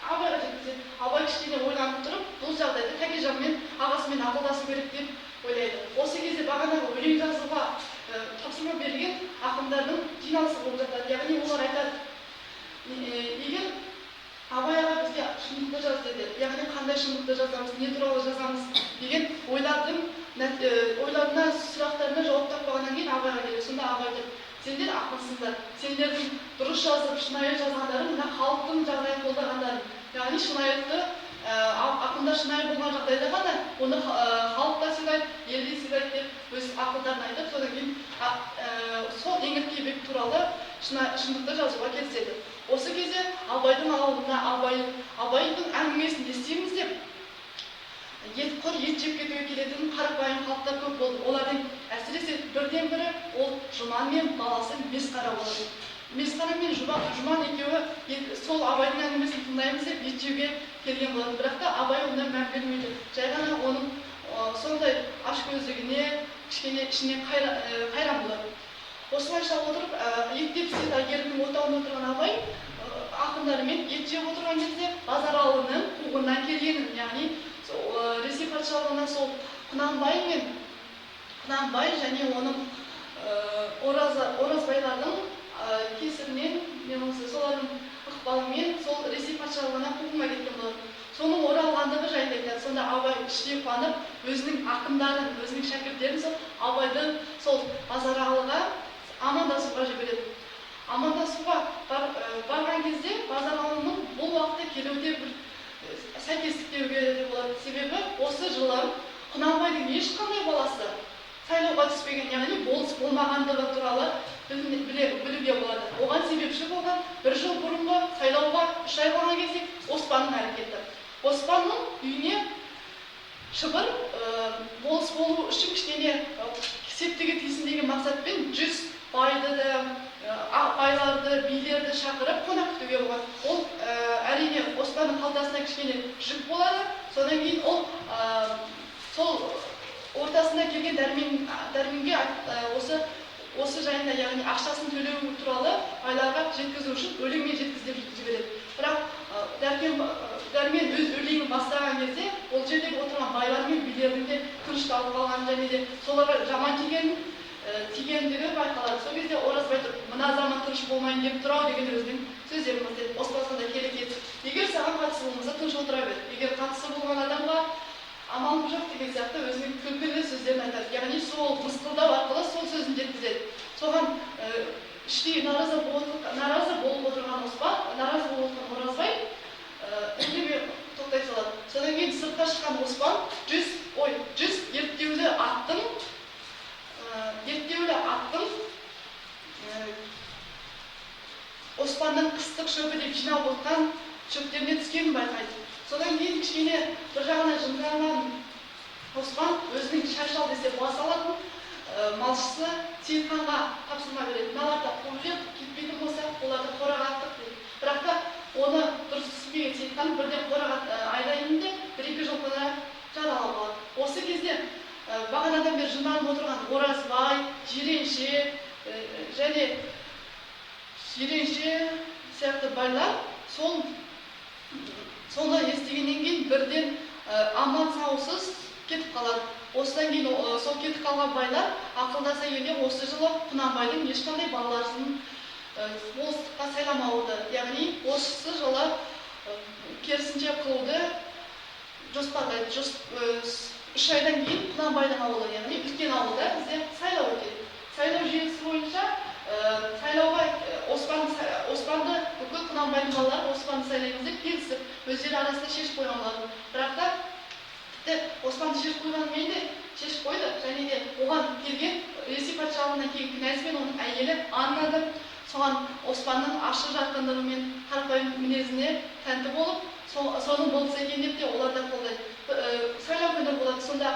Абайға жеткізеді. Абай кішкене ойланып тұрып, бұл жағдайда Тәкежанмен ағасымен ақылдасу керек деп ойлайды. Осы кезде бағанағы өлең жазуға тапсырма берген ақындардың жиналысы болып жатады. Яғни олар айтады, егер Абай аға бізге шындықты жаз деді, яғни қандай шындықты жазамыз, не туралы жазамыз деген ойларына, сұрақтарына жауап таппағаннан кейін Абайға келеді. Сонда Абай айтады, сендер ақылсыңдар, сендердің дұрыс жазып, шынайы жазғандарың мына халықтың жағдайын қолдағандарың. Яғни шынайылықты ақындар шынайы болған жағдайда ғана оны халықта сыйлайды, елде сыйлайды деп өз ақылдарын айтып, содан кейін сол еңлік кебек туралы шындықты жазуға келіседі. Осы кезде Абайдың ауылында Абайдың әңгімесін естиміз деп ет жеп кетуге келетін қарапайым халықтар көп болды. Олардың әсіресе бірден бірі ол Жұман мен баласы Месқара болады. Месқара мен Жұман екеуі сол Абайдың әңгімесін тыңдаймыз деп ет жеуге келген болады. Бірақ та Абай онда мән бермейді. Жай ғана оның сондай ашкөздігіне кішкене ішінен қайран болады. Осылайша отырып, еттеп істеді әйгерімнің отауында отырған Абай ақындарымен ет жеп отырған кезде Базаралының қуғыннан келгенін, яғни Ресей патшалығынан сол Құнанбай және оның оразбайлардың кесірінен, солардың ықпалымен сол Ресей патшалығына қуғынға кеткен болады. Соның оралғандығы жайында айтады. Сонда Абай іштей қуанып, өзінің ақындарын, өзінің шәкірттерін сол Абайды сол Базаралыға амандасуға жібереді. Амандасуға барған кезде Базаралының бұл уақытта келуде бір сәйкестік деуге болады. Себебі осы жылы Құнанбайдың ешқандай баласы сайлауға түспеген, яғни болыс болмағандығы туралы білуге болады. Оған себепші болған бір жыл бұрынғы сайлауға 3 ай қалған кезде Оспанның әрекеті. Оспанның үйіне шыбыр болыс болу үшін кішкене септігі тисін деген мақсатпен 100 байды да, байларды, билерді шақырып қонақ күтуге болған. Ол әрине Оспанның қалтасына кішкене жүк болады. Содан кейін ол сол ортасында келген дәрменге осы жайында, яғни ақшасын төлеу туралы байларға жеткізу үшін өлеңмен жеткізіп жібереді. Бірақ Дәрмен өз өлеңін бастаған кезде ол жердегі отырған байлар мен билердің де тынышталып қалған және де соларға жаман тигендігі байқалады. Сол кезде Оразбай тұрып, мына заман тыныш болмайын деп тұрау деген өзінің сөздерін бастайды. Оспан сонда керек еді. Егер саған қатысы болмаса тыныш отыра бер. Егер қатысы болған адамға амалым жоқ деген сияқты өзінің күлкілі сөздерін айтады. Яғни сол мысқылдау арқылы сол сөзін жеткізеді. Соған іштей наразы болып отырған Оразбай үндемей тоқтай салады. Содан кейін сыртқа шыққан Оспан 100 ерттеулі аттың Оспанның қыстық шөпі деп жинап отқан шөптеріне түскенін байқайды. Содан кейін кішкене бір жағына жынданған Оспан өзінің шашал десе бас алатын малшысы Сейітханға тапсырма береді. Мыналарды қуып жеп кетпейтін болса, оларды қораға аттық дейді. Бірақ та оны дұрыс түсінбеген Сейітхан бірден қораға айдайын де 1-2 жылқыны жаралап алады. Осы кезде бағанадан бері жынданып отырған Оразбай, Жиренше сияқты байлар соны естігеннен кейін бірден аман саусыз кетіп қалады. Осыдан кейін сол кетіп қалған байлар ақылдаса келе осы жылы Құнанбайдың ешқандай балаларын болыстыққа сайламауды, яғни осы жылы керісінше қылуды жоспарлайды. 3 айдан кейін Құнанбайдың ауылы, яғни үлкен ауылда бізде сайлау өтеді. Сайлау жүйесі бойынша сайлауға Оспанды бүкіл Құнанбайдың балалары Оспанды сайлаймыз деп келісіп өздері арасында шешіп қойған болатын. Бірақ та Оспанды шешіп қойғанымен де шешіп қойды, және де оған келген Ресей патшалығынан келген князь пен оның әйелі Анна да соған Оспанның ашық жарқындығы мен қарапайым мінезіне тәнті болып, соның болыс екен деп те олар да қолдайды. Сайлау күні болады. Сонда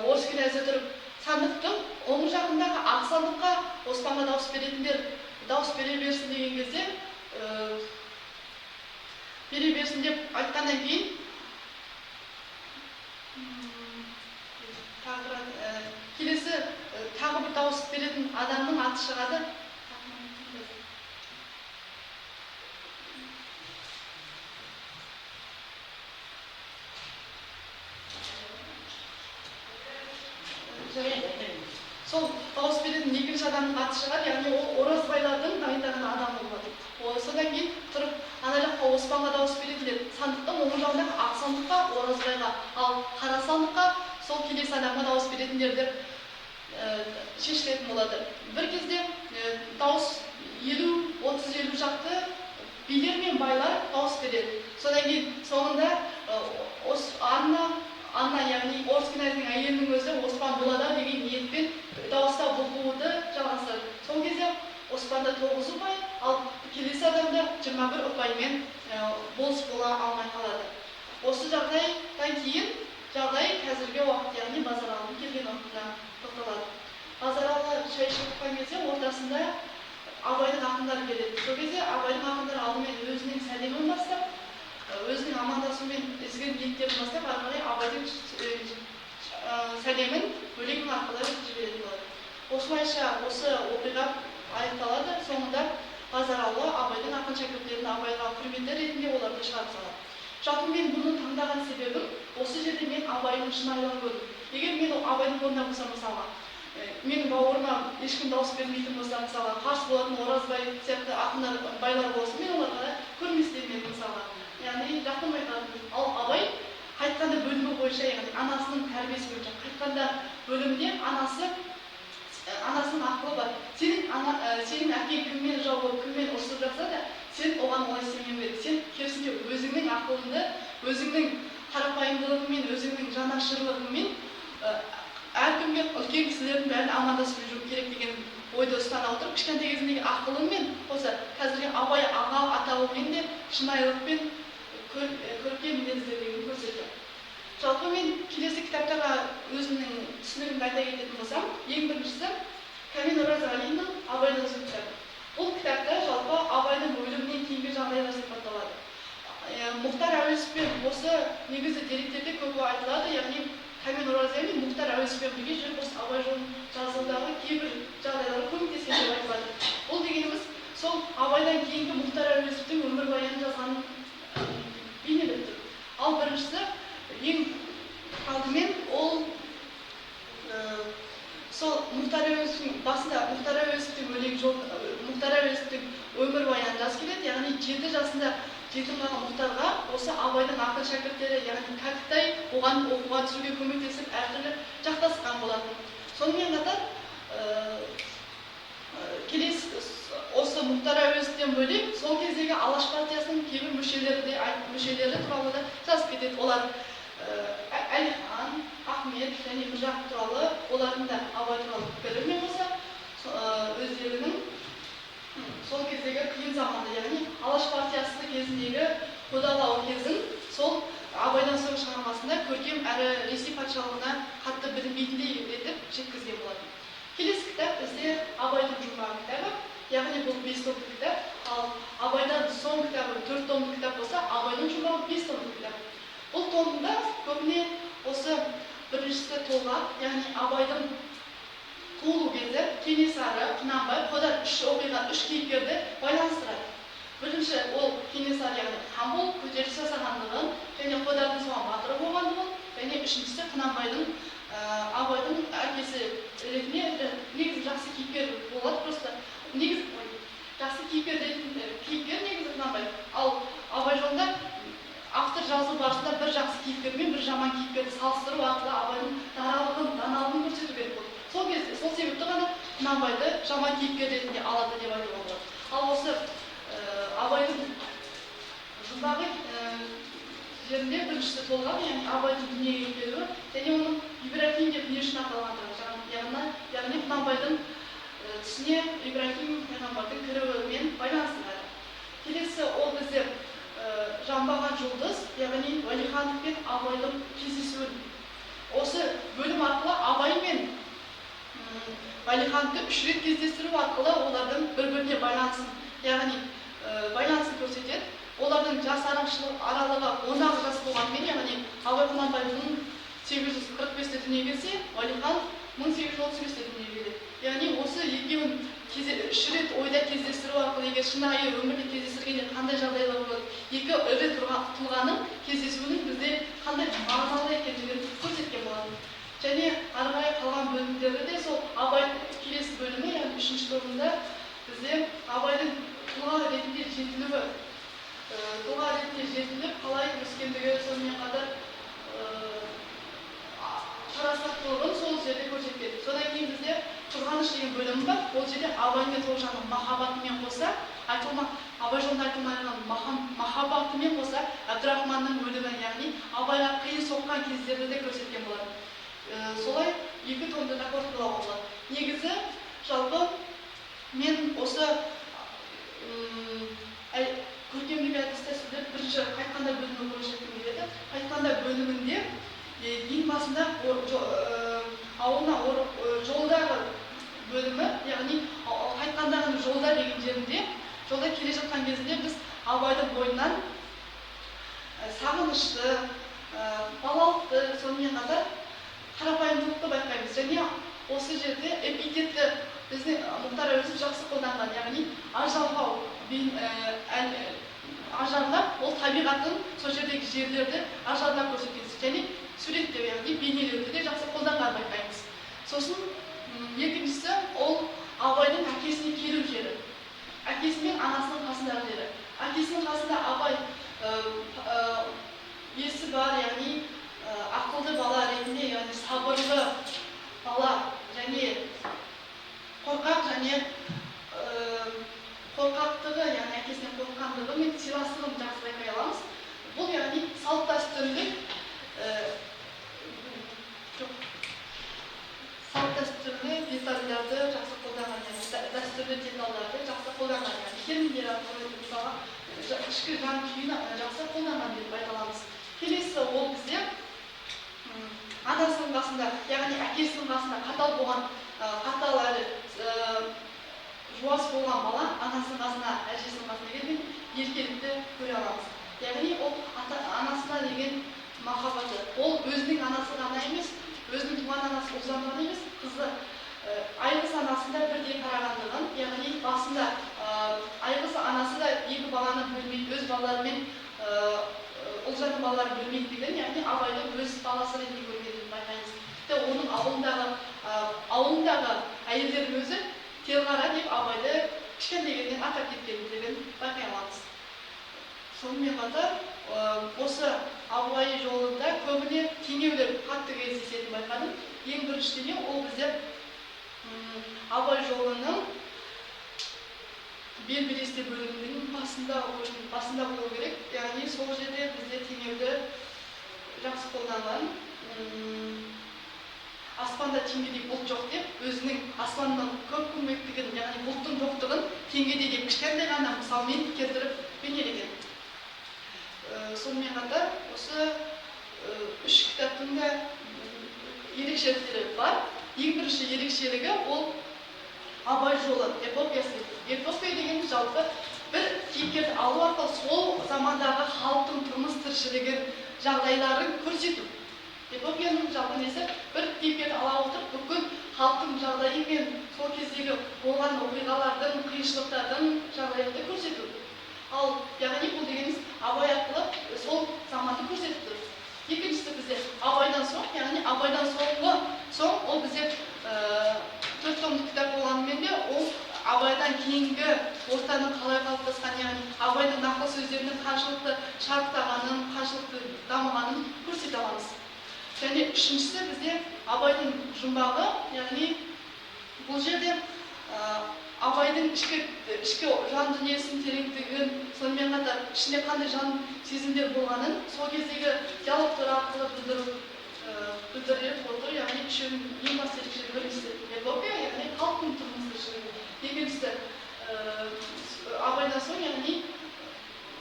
орыс князі тұрып сандықтың оң жағындағы ақ сандыққа Оспанға дауыс беретіндер дауыс бере берсін деген кезде бере берсін деп айтқаннан кейін беретін адамның аты шығады. Сол дауыс беретін екінші адамның аты шығады, яғни ол оразбайлардың дайындаған адамы болады. Содан кейін тұрып, ана жаққа Оспанға дауыс беретіндер сандықтың оң жағындағы ақ сандыққа оразбайға, ал қара сандыққа сол келесі адамға дауыс беретіндерді шешілетін болады. Bir кезде дауыс 50-30-50 шақты билер мен байлар дауыс береді. Содан кейін соңында Анна, яғни орыс князінің әйелінің өзі Оспан болады деген ниетпен дауыстап оқуды жалғастырады. Сол кезде Оспанда 9 ұпай, ал келесі адамда 21 ұпаймен болыс бола алмай қалады. Осы жағдайдан кейін жағдай қазіргі уақыт, яғни Базаралының келген уақытына тоқталады. Базаралы шай ішіп кезде ортасында Абайдың ақындары келеді. Сол кезде Абайдың ақындары алдымен өзінің сәлемін бастап, өзінің амандасуымен ізгі ниеттерін бастап, ары қарай Абайдың сәлемін өлең арқылы жіберетін болады. Осылайша осы оқиға аяқталады. Соңында Базаралы Абайдың ақын шәкірттерін Абайға құрметті ретінде оларды шығарып салады. Жалпы мен бұны таңдаған себебім, осы жерде мен Абайдың шынайылығын көрдім. Егер мен Абайдың орнында болсам, мысалға, менің бауырыма ешкім дауыс бермейтін болса, мысалға, қарсы болатын Оразбай сияқты ақындар, байлар болсын, мен оларға көрмес едім, мысалға. Яғни жақтырмай қалдым. Ал Абай қайтқанда бөлімі бойынша, яғни анасының тәрбиесі бойынша қайтқанда бөлімде анасының ақылы бар. Сенің әкең кіммен жау болып, кіммен ұрсып жатса да, сен оған олай істемеу керек. Сен керісінше өзіңнің ақылыңды, өзіңнің қарапайымдылығымен, өзіңнің жанашырлығымен әркімге үлкен кісілердің бәрін амандасып жүру керек деген ойды ұстана отырып, кішкентай кезіндегі ақылыңмен қоса қазіргі Абай аға атауымен де шынайылықпен көркем мінезділігін көрсетті. Жалпы мен келесі кітаптарға өзімнің түсінігімді айта кететін болсам, ең біріншісі Кәмен Оразалиннің Абайдың өзі кітабы. Бұл кітапта жалпы Абайдың өлімінен кейінгі жағдайлар сипатталады. Мұхтар Әуезовпен осы негізі деректерде көп айтылады, яғни Кәмен Оразалин Мұхтар Әуезовпен бірге жүріп осы Абай жолын жазудағы кейбір жағдайлары көмектескен деп айтылады. Бұл дегеніміз сол Абайдан кейінгі Мұхтар Әуезовтің өмірбаянын жазғанын бейнелеп тұр. Ал біріншісі ең алдымен ол сол Мұхтар Әуезовтің басында Мұхтар Әуезовтің өлең жолын, Мұхтар Әуезовтің өмірбаянын жазып келеді, яғни 7 жасында жетім қалған Мұхтарға осы Абайдың ақын шәкірттері, яғни кәкітай оған оқуға түсуге көмектесіп әртүрлі жақтасқан болатын. Сонымен қатар келесі осы Мұхтар Әуезовтен бөлек сол кездегі Алаш партиясының кейбір мүшелері туралы да жазып кетеді. Олар Әлихан, Ахмет және Міржақып туралы, олардың да Абай туралы пікірімен болса, өздерінің сол кездегі қиын заманда, яғни Алаш партиясы кезіндегі қудалау кезін сол Абайдан соң шығармасында көркем әрі Ресей патшалығына қатты білінбейтіндей етіп жеткізген болатын. Келесі кітап бізде Абайдың жұмбағы кітабы, яғни бұл 5 томдық кітап, ал Абайдан соң кітабы 4 томдық кітап болса, Абайдың жұмбағы 5 томдық кітап. Бұл томда көбіне осы біріншісі толғақ, яғни Абайдың туылу кезі, Кенесары, Құнанбай, Қодар 3 оқиға, 3 кейіпкерді байланыстырады. Бірінші ол Кенесары, яғни хан болып көтеріліс жасағандығын, және Қодардың соған батыры болғандығын, және үшіншісі Құнанбайдың Абайдың әкесі ретінде негізі жақсы кейіпкер болады, просто жақсы кейіпкер негізі Құнанбай. Ал Абай жолында автор жазу барысында бір жақсы кейіпкер мен бір жаман кейіпкерді салыстыру арқылы Абайдың даналығын көрсету керек болды. Сол кезде, сол себепті ғана Құнанбайды жаман кейіпкер ретінде алады деп айтуға болады. Ал осы Абайдың жұмбағы жерінде біріншісі толғақ, яғни Абайдың дүниеге келуі, және оның Ибрахим деп не үшін аталғандығы, яғни Құнанбайдың түсіне Ибрахим пайғамбардың кіруімен байланыстырады. Келесі ол бізде жанбаған жұлдыз, яғни Уәлиханов пен Абайдың кездесуін. Осы бөлім арқылы Абай мен Уәлихановты 3 рет кездестіру арқылы олардың бір-біріне байланысын көрсетеді. Олардың жас аралығы 16 жас болғанымен, яғни Абай Құнанбайдың 1845-те дүниеге келсе, Уәлихан 1835-те дүниеге келеді. Яғни осы екеуін үш рет ойда кездестіру арқылы, егер шынайы өмірде кездестіргенде қандай жағдайлар болады, екі ірі тұлғаның кездесуінің бізде қандай мағыналы екендігін көрсеткен болады. Және ары қарай қалған бөлімдерді де сол Абайдың келесі бөлімі, яғни 3-ші бөлімде бізде Абайдың тұлға ретінде жетілуі, қалай өскендігі, сонымен қатар парасаттылығын сол жерде көрсеткен. Содан кейін бізде Қызғаныш деген бөлім бар. Ол жерде Абай мен Тоғжанның махаббатымен қоса, Абай жолында айтылмаған махаббатымен қоса, Әбдірахманның өлімі, яғни Абайға қиын соққан кездерді де көрсеткен болады. Солай екі томды да қорытындылауға болады. Негізі, жалпы мен осы көркемдік әдіс тәсілді бірінші қайтқанда бөлімі көрсеткім келеді. Қайтқанда бөлімінде ең басында ауылына жолдағы бөлімі, яғни қайтқандағы жолда деген жерінде, жолда келе жатқан кезінде біз Абайдың бойынан сағынышты, балалықты, сонымен қатар қарапайымдылықты байқаймыз. Және осы жерде эпитетті біздің Мұхтар Әуезов жақсы қолданған, яғни ажарлау, ажарлап, ол табиғатын, сол жердегі жерлерді ажарлап көрсеткен. Және суреттеу, яғни бейнелеуді де жақсы қолданған байқаймыз. Сосын екіншісі, ол Абайдың әкесіне келу жері. Әкесі мен анасының қасындағы жері. Әкесінің қасында Абай есі бар, яғни ақылды бала ретінде, яғни сабырлы бала және қорқақ және қорқақтығы, яғни әкесінен қорққандығы мен сыйластығын жақсы байқай аламыз. Бұл яғни салт дәстүрлік детальдарды жақсы қолданған, дәстүрлі детальдарды жақсы қолданған, терминдер арқылы мысалға ішкі жан күйін жақсы қолданған деп айта аламыз. Келесі ол бізде анасының қасында, яғни әкесінің қасында қатал болған, қатал әрі жуас болған бала анасының қасына, әжесінің қасына келген еркелікті көре аламыз. Яғни ол анасына деген махаббаты. Ол өзінің анасы ғана емес, өзінің туған анасы ұлжан ғана емес, қызы Айғыз анасында бірдей қарағандығын, яғни басында Айғыз анасы да екі баланы бөлмейді, өз балаларымен ұлжанның балаларын бөлмейді деген, яғни Абайды өз баласы ретінде көргенін байқаймыз. Тіпті оның ауылындағы әйелдердің өзі Телғара деп Абайды кішкентайынан атап кеткендігін байқай аламыз. Сонымен қатар осы Абай жолында көбіне теңеулер қатты кездесетінін байқадым. Ең бірінші теңеу ол бізде Абай жолының белбелесте бөлімінің басында болу керек. Яғни сол жерде бізде теңеуді жақсы қолданған. Аспанда теңгедей бұлт жоқ деп, өзінің аспанның көп көмектігін, яғни бұлттың жоқтығын теңгедей деп кішкентай ғана мысалмен келтіріп бейнелеген. Сонымен қатар осы үш кітаптың да ерекшеліктері бар. Ең бірінші ерекшелігі ол Абай жолы, эпопиясы. Эпопия деген жалпы бір кейіпкерді алу арқылы сол замандағы халықтың тұрмыс тіршілігін, жағдайларын көрсету. Эпопияның жалпы несі бір кейіпкерді ала отырып, бүкіл халықтың жағдайы мен сол кездегі болған оқиғалардың, қиыншылықтардың жағдайды көрсету. Ал яғни бұл дегеніміз Абай арқылы сол заманды көрсетіп тұр. Екіншісі бізде Абайдан соң, яғни Абайдан соң ол бізде 4 томдық кітап болғанымен де, ол Абайдан кейінгі ортаның қалай қалыптасқан, яғни Абайдың нақыл сөздерінің қаншалықты шарықтағанын, қаншалықты дамығанын көрсете аламыз. Және үшіншісі бізде Абайдың жұмбағы, яғни бұл жерде Абайдың ішкі жан дүниесінің тереңдігін, сонымен қатар ішінде қандай жан сезімдер болғанын сол кездегі диалогтар арқылы білдіріліп отыр. Яғни үшеуінің ең басты ерекшелігі біріншісі эпопия, яғни халықтың тұрмыс тіршілігі. Екіншісі Абайдан соң, яғни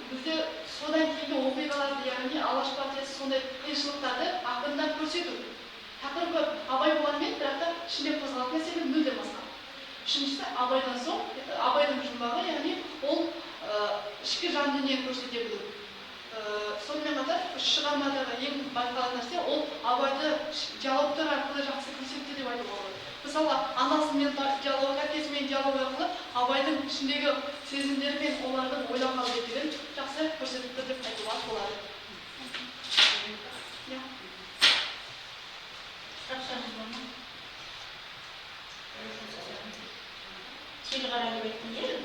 бізде содан кейінгі оқиғаларды, яғни Алаш партиясы сондай қиыншылықтарды ақырында көрсету. Тақырыбы Абай болғанмен, бірақ та ішінде қозғалатын нәрсені мүлдем басқа. Үшіншісі Абайдан соң, Абайдың жұмбағы, яғни ол ішкі жан дүниені көрсете білу. Сонымен қатар шығармадағы ең байқалған нәрсе ол абайды диалогтар арқылы жақсы көрсетті деп айтуға болады. Мысалы, анасымен диалог, әкесімен диалог арқылы абайдың ішіндегі сезімдері мен олардың ойлау қабілеттілігін жақсы көрсетті деп айтуға болады. Телғара деп айттың еді?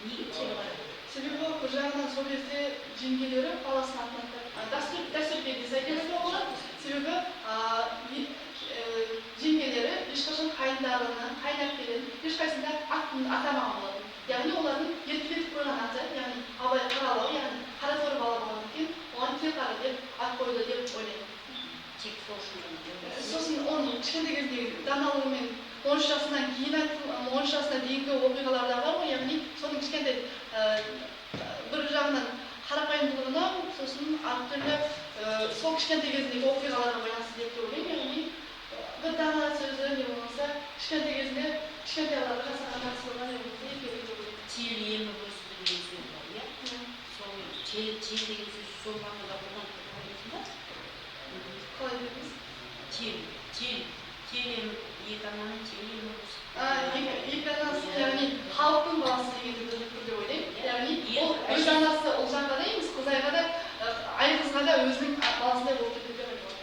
Неге телғара? Себебі бір жағынан сол кезде жеңгелері баласын атынан дәстүрге де сәйкес айтуға болады. Себебі жеңгелері ешқашан қайындарының, қайын әпкелерін ешқайсында атын атамаған болатын. Яғни олардың еркелетіп қойған аты, яғни абай қаралау, яғни қара торы бала болғаннан кейін оған телғара деп ат қойды деп ойлаймын. Тек сол үшін. Сосын оның кішкентай кездегі даналығымен 13 жасынан кейін 13 жасына дейінгі оқиғаларда бар ғой, яғни соның кішкентай бір жағынан қарапайымдылығына, сосын әртүрлі сол кішкентай кезіндегі оқиғаларға байланысты деп ойлаймын. Яғни бір дана сөзі не болмаса кішкентай кезінде кішкентайларға жасаған жақсылығына не болмаса еркелік деп ойлаймын. Тел емі өсті деген сөз бар, иә? Сол тел деген сөз сол мағынада қолданып ойлайсың ба? Қалай дедіңіз? Тел емі, екі ананың тел емі өсті. Екі анасы, яғни халықтың баласы дегенді деп ойлаймын. Яғни ол өз анасы ұлжанға да емес, Құзайға да, Айғызға да өзінің баласындай болып кетеді деп айтуға.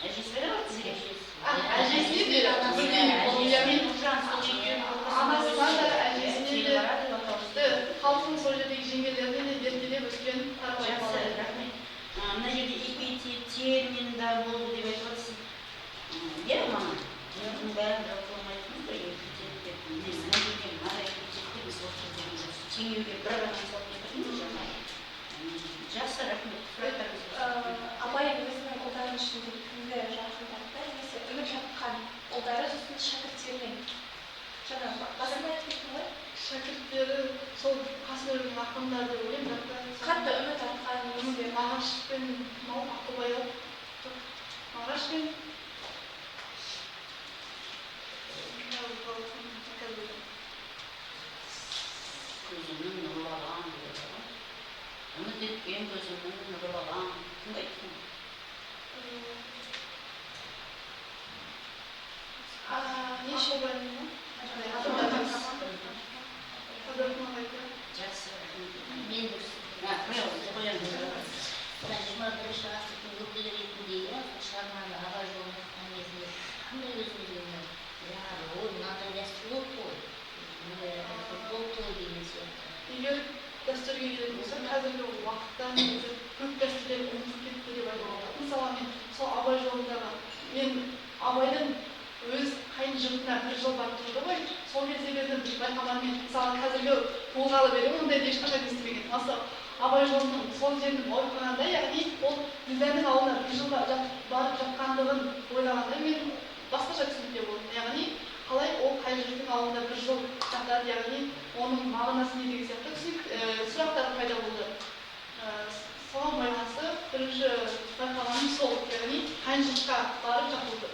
Әжесі де бар сізге? Әжесіне де анасынан да әжесіне де халықтың сол жердегі жеңгелеріне де еркелеп өскен қарапайым бала. Мына жерде екі терминда болды деп айтып отырсың. Иә, мама? Оның бәрін жалпы болмайтын ба? Мына жерде мына епитетте біз осы деген жоқсыз. Теңеуге бір ғана мысал келтірдіңіз жаңа. Жақсы, рахмет. Абай өзінің ұлдарының ішінде кімді жақын тапты, немесе үміт жатқан ұлдары сосын шәкірттерімен. Жаңа басында айтып кеттің ғой? Шәкірттері сол қасында жүрген ақындар деп ойлаймын. Қатты үміт артқан немесе Мағаш пен Аққұбай Мағаш пен Көзімнің нұрлаған деді ғой. Үміт еткен көзімнің нұрлаған. Кім айттың? Неше бөлімі ма? Жақсы. Мен Қоямыз. 21 ғасырдың өкілі ретінде шығарманы абай жолын оқыған кезінде қандай өзгерген ой мынандай дәстүр болып қой болып той деген сияқты. Егер дәстүрге келетін болса, қазіргі уақытта негізі көп дәстүрлер ұмытылып кетті деп айтуға болады. Мысалы, мен сол абай жолындағы мен абайдың өз қайын жұртына бір жыл барып тұрды ғой, сол кездегі байқамармен, мысалы, қазіргі толғалы бері ондай ешқашан естімеген. Осы абай жолының сол жерін ойқананда, яғни ол Ділдәнің ауылына бір жыл барып жатқандығын ойлағанда мен басқаша түсінікте болдым. Яғни қалай ол қайын жұрттың ауылында бір жыл жатады, яғни оның мағынасы не деген сияқты сұрақтар пайда болды. Соған байланысты бірінші байқағаным сол, яғни қайын жұртқа барып жатуды.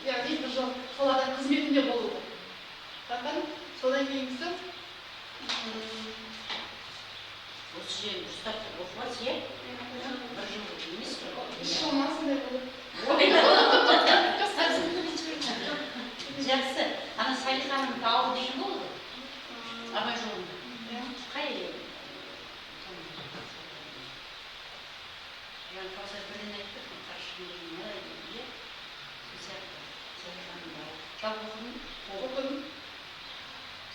Яғни бір жыл соларда қызметінде болуды. Bakın, содан кейінгісі Осы жерін ұстап оқымас, е? Бір жыл емес пе? Шылмасындай болды. Жақсы. Ана Салиханың тауы деген болды? Абай жолында. Қай? Жаңа қазір бірін айтып, қаршығын деген не айтып, е? Сол сияқты. Салиханың тауы. Жалпы оқыдың? Оқыдым.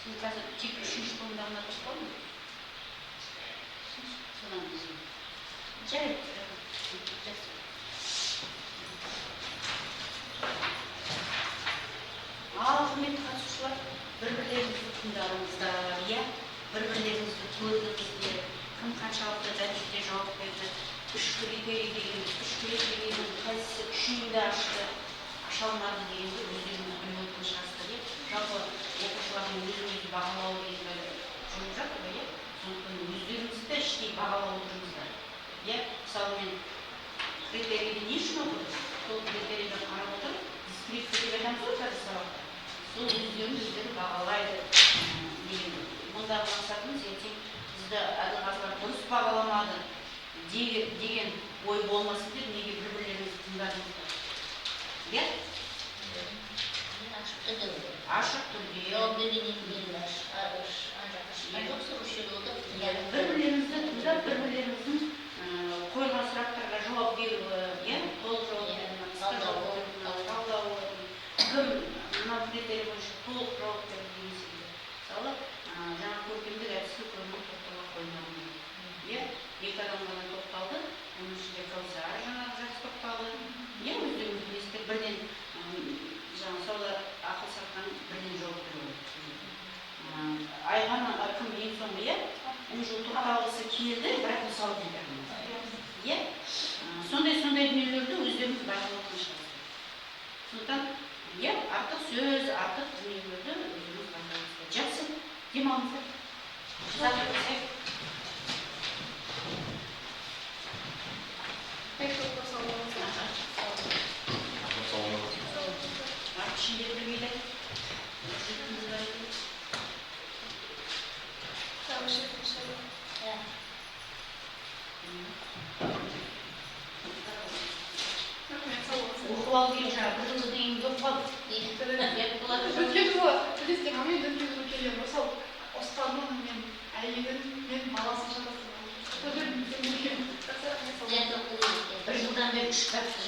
Сен қазір тек үшінші томдағына қосқан ба? Содан біздің. Жарайды. Жақсы. Құрметті қатысушылар, бір-бірлеріңізді тыңдарыңыздар, иә? Бір-бірлеріңізді көрдіңіздер, кім қаншалықты дәрежеде жауап берді, үш критерийдің қайсысы үшеуін де ашты, аша алмады дегенді өздеріңіз біліп отырған шығарсыздар, иә? Жалпы оқушылардың өзін-өзі бағалауы деген жұмыс жатыр ғой, иә? Сондықтан өздеріңізді іштей бағалап отырыңыздар. Иә? Мысалы, мен критерийді не үшін оқыдым? Сол критерийді қарап отырып, дискреция деп айтамыз ғой қазір сабақта. Сол өздерін бағалайды деген. Мұндағы мақсатымыз ертең бізді әділқазылар дұрыс бағаламады деген ой болмасын деп неге бір-бірлеріңізді тыңдадыңыздар? Иә? Ашық түрде болды. Ашық түрде. Жоқ, берген Бір-бірлеріңізді тыңдап, бір-бірлеріңіздің қойылған сұрақтарға жауап беруі, иә? Толық жауап беруі, талдауы, кім мына критерий бойынша толық жауап берді деген секілді. Мысалы, жаңа көркемдік әдісі көңіл тоқтала қоймады. Иә? Екі адам ғана тоқталды, оның ішінде Кәусар жаңағы жақсы тоқталды. Иә, өздеріңіз білесіздер, бірден жаңа сауда ақыл сатқан бірден жауап беруі. Айғаны кім ең соңғы, иә? Оның жол тоқталғысы келді, бірақ мысалы дейді. Иә? Сондай дүниелерді өздеріңіз байқалатын шығарсыздар. Сондықтан, иә, артық сөз, артық дүниелерді өздеріңіз байқаласыздар. Жақсы, демалыңыздар. Ішіндегі білмейді. Оқып алу керек жаңа бір жылдан кейін жоқ қалды. Өткен жылы білесіздер, мен өткен жылы келген мысалы ұстаным мен әйелін мен баласын шатастырған. Бір жылдан бері 3 кітапты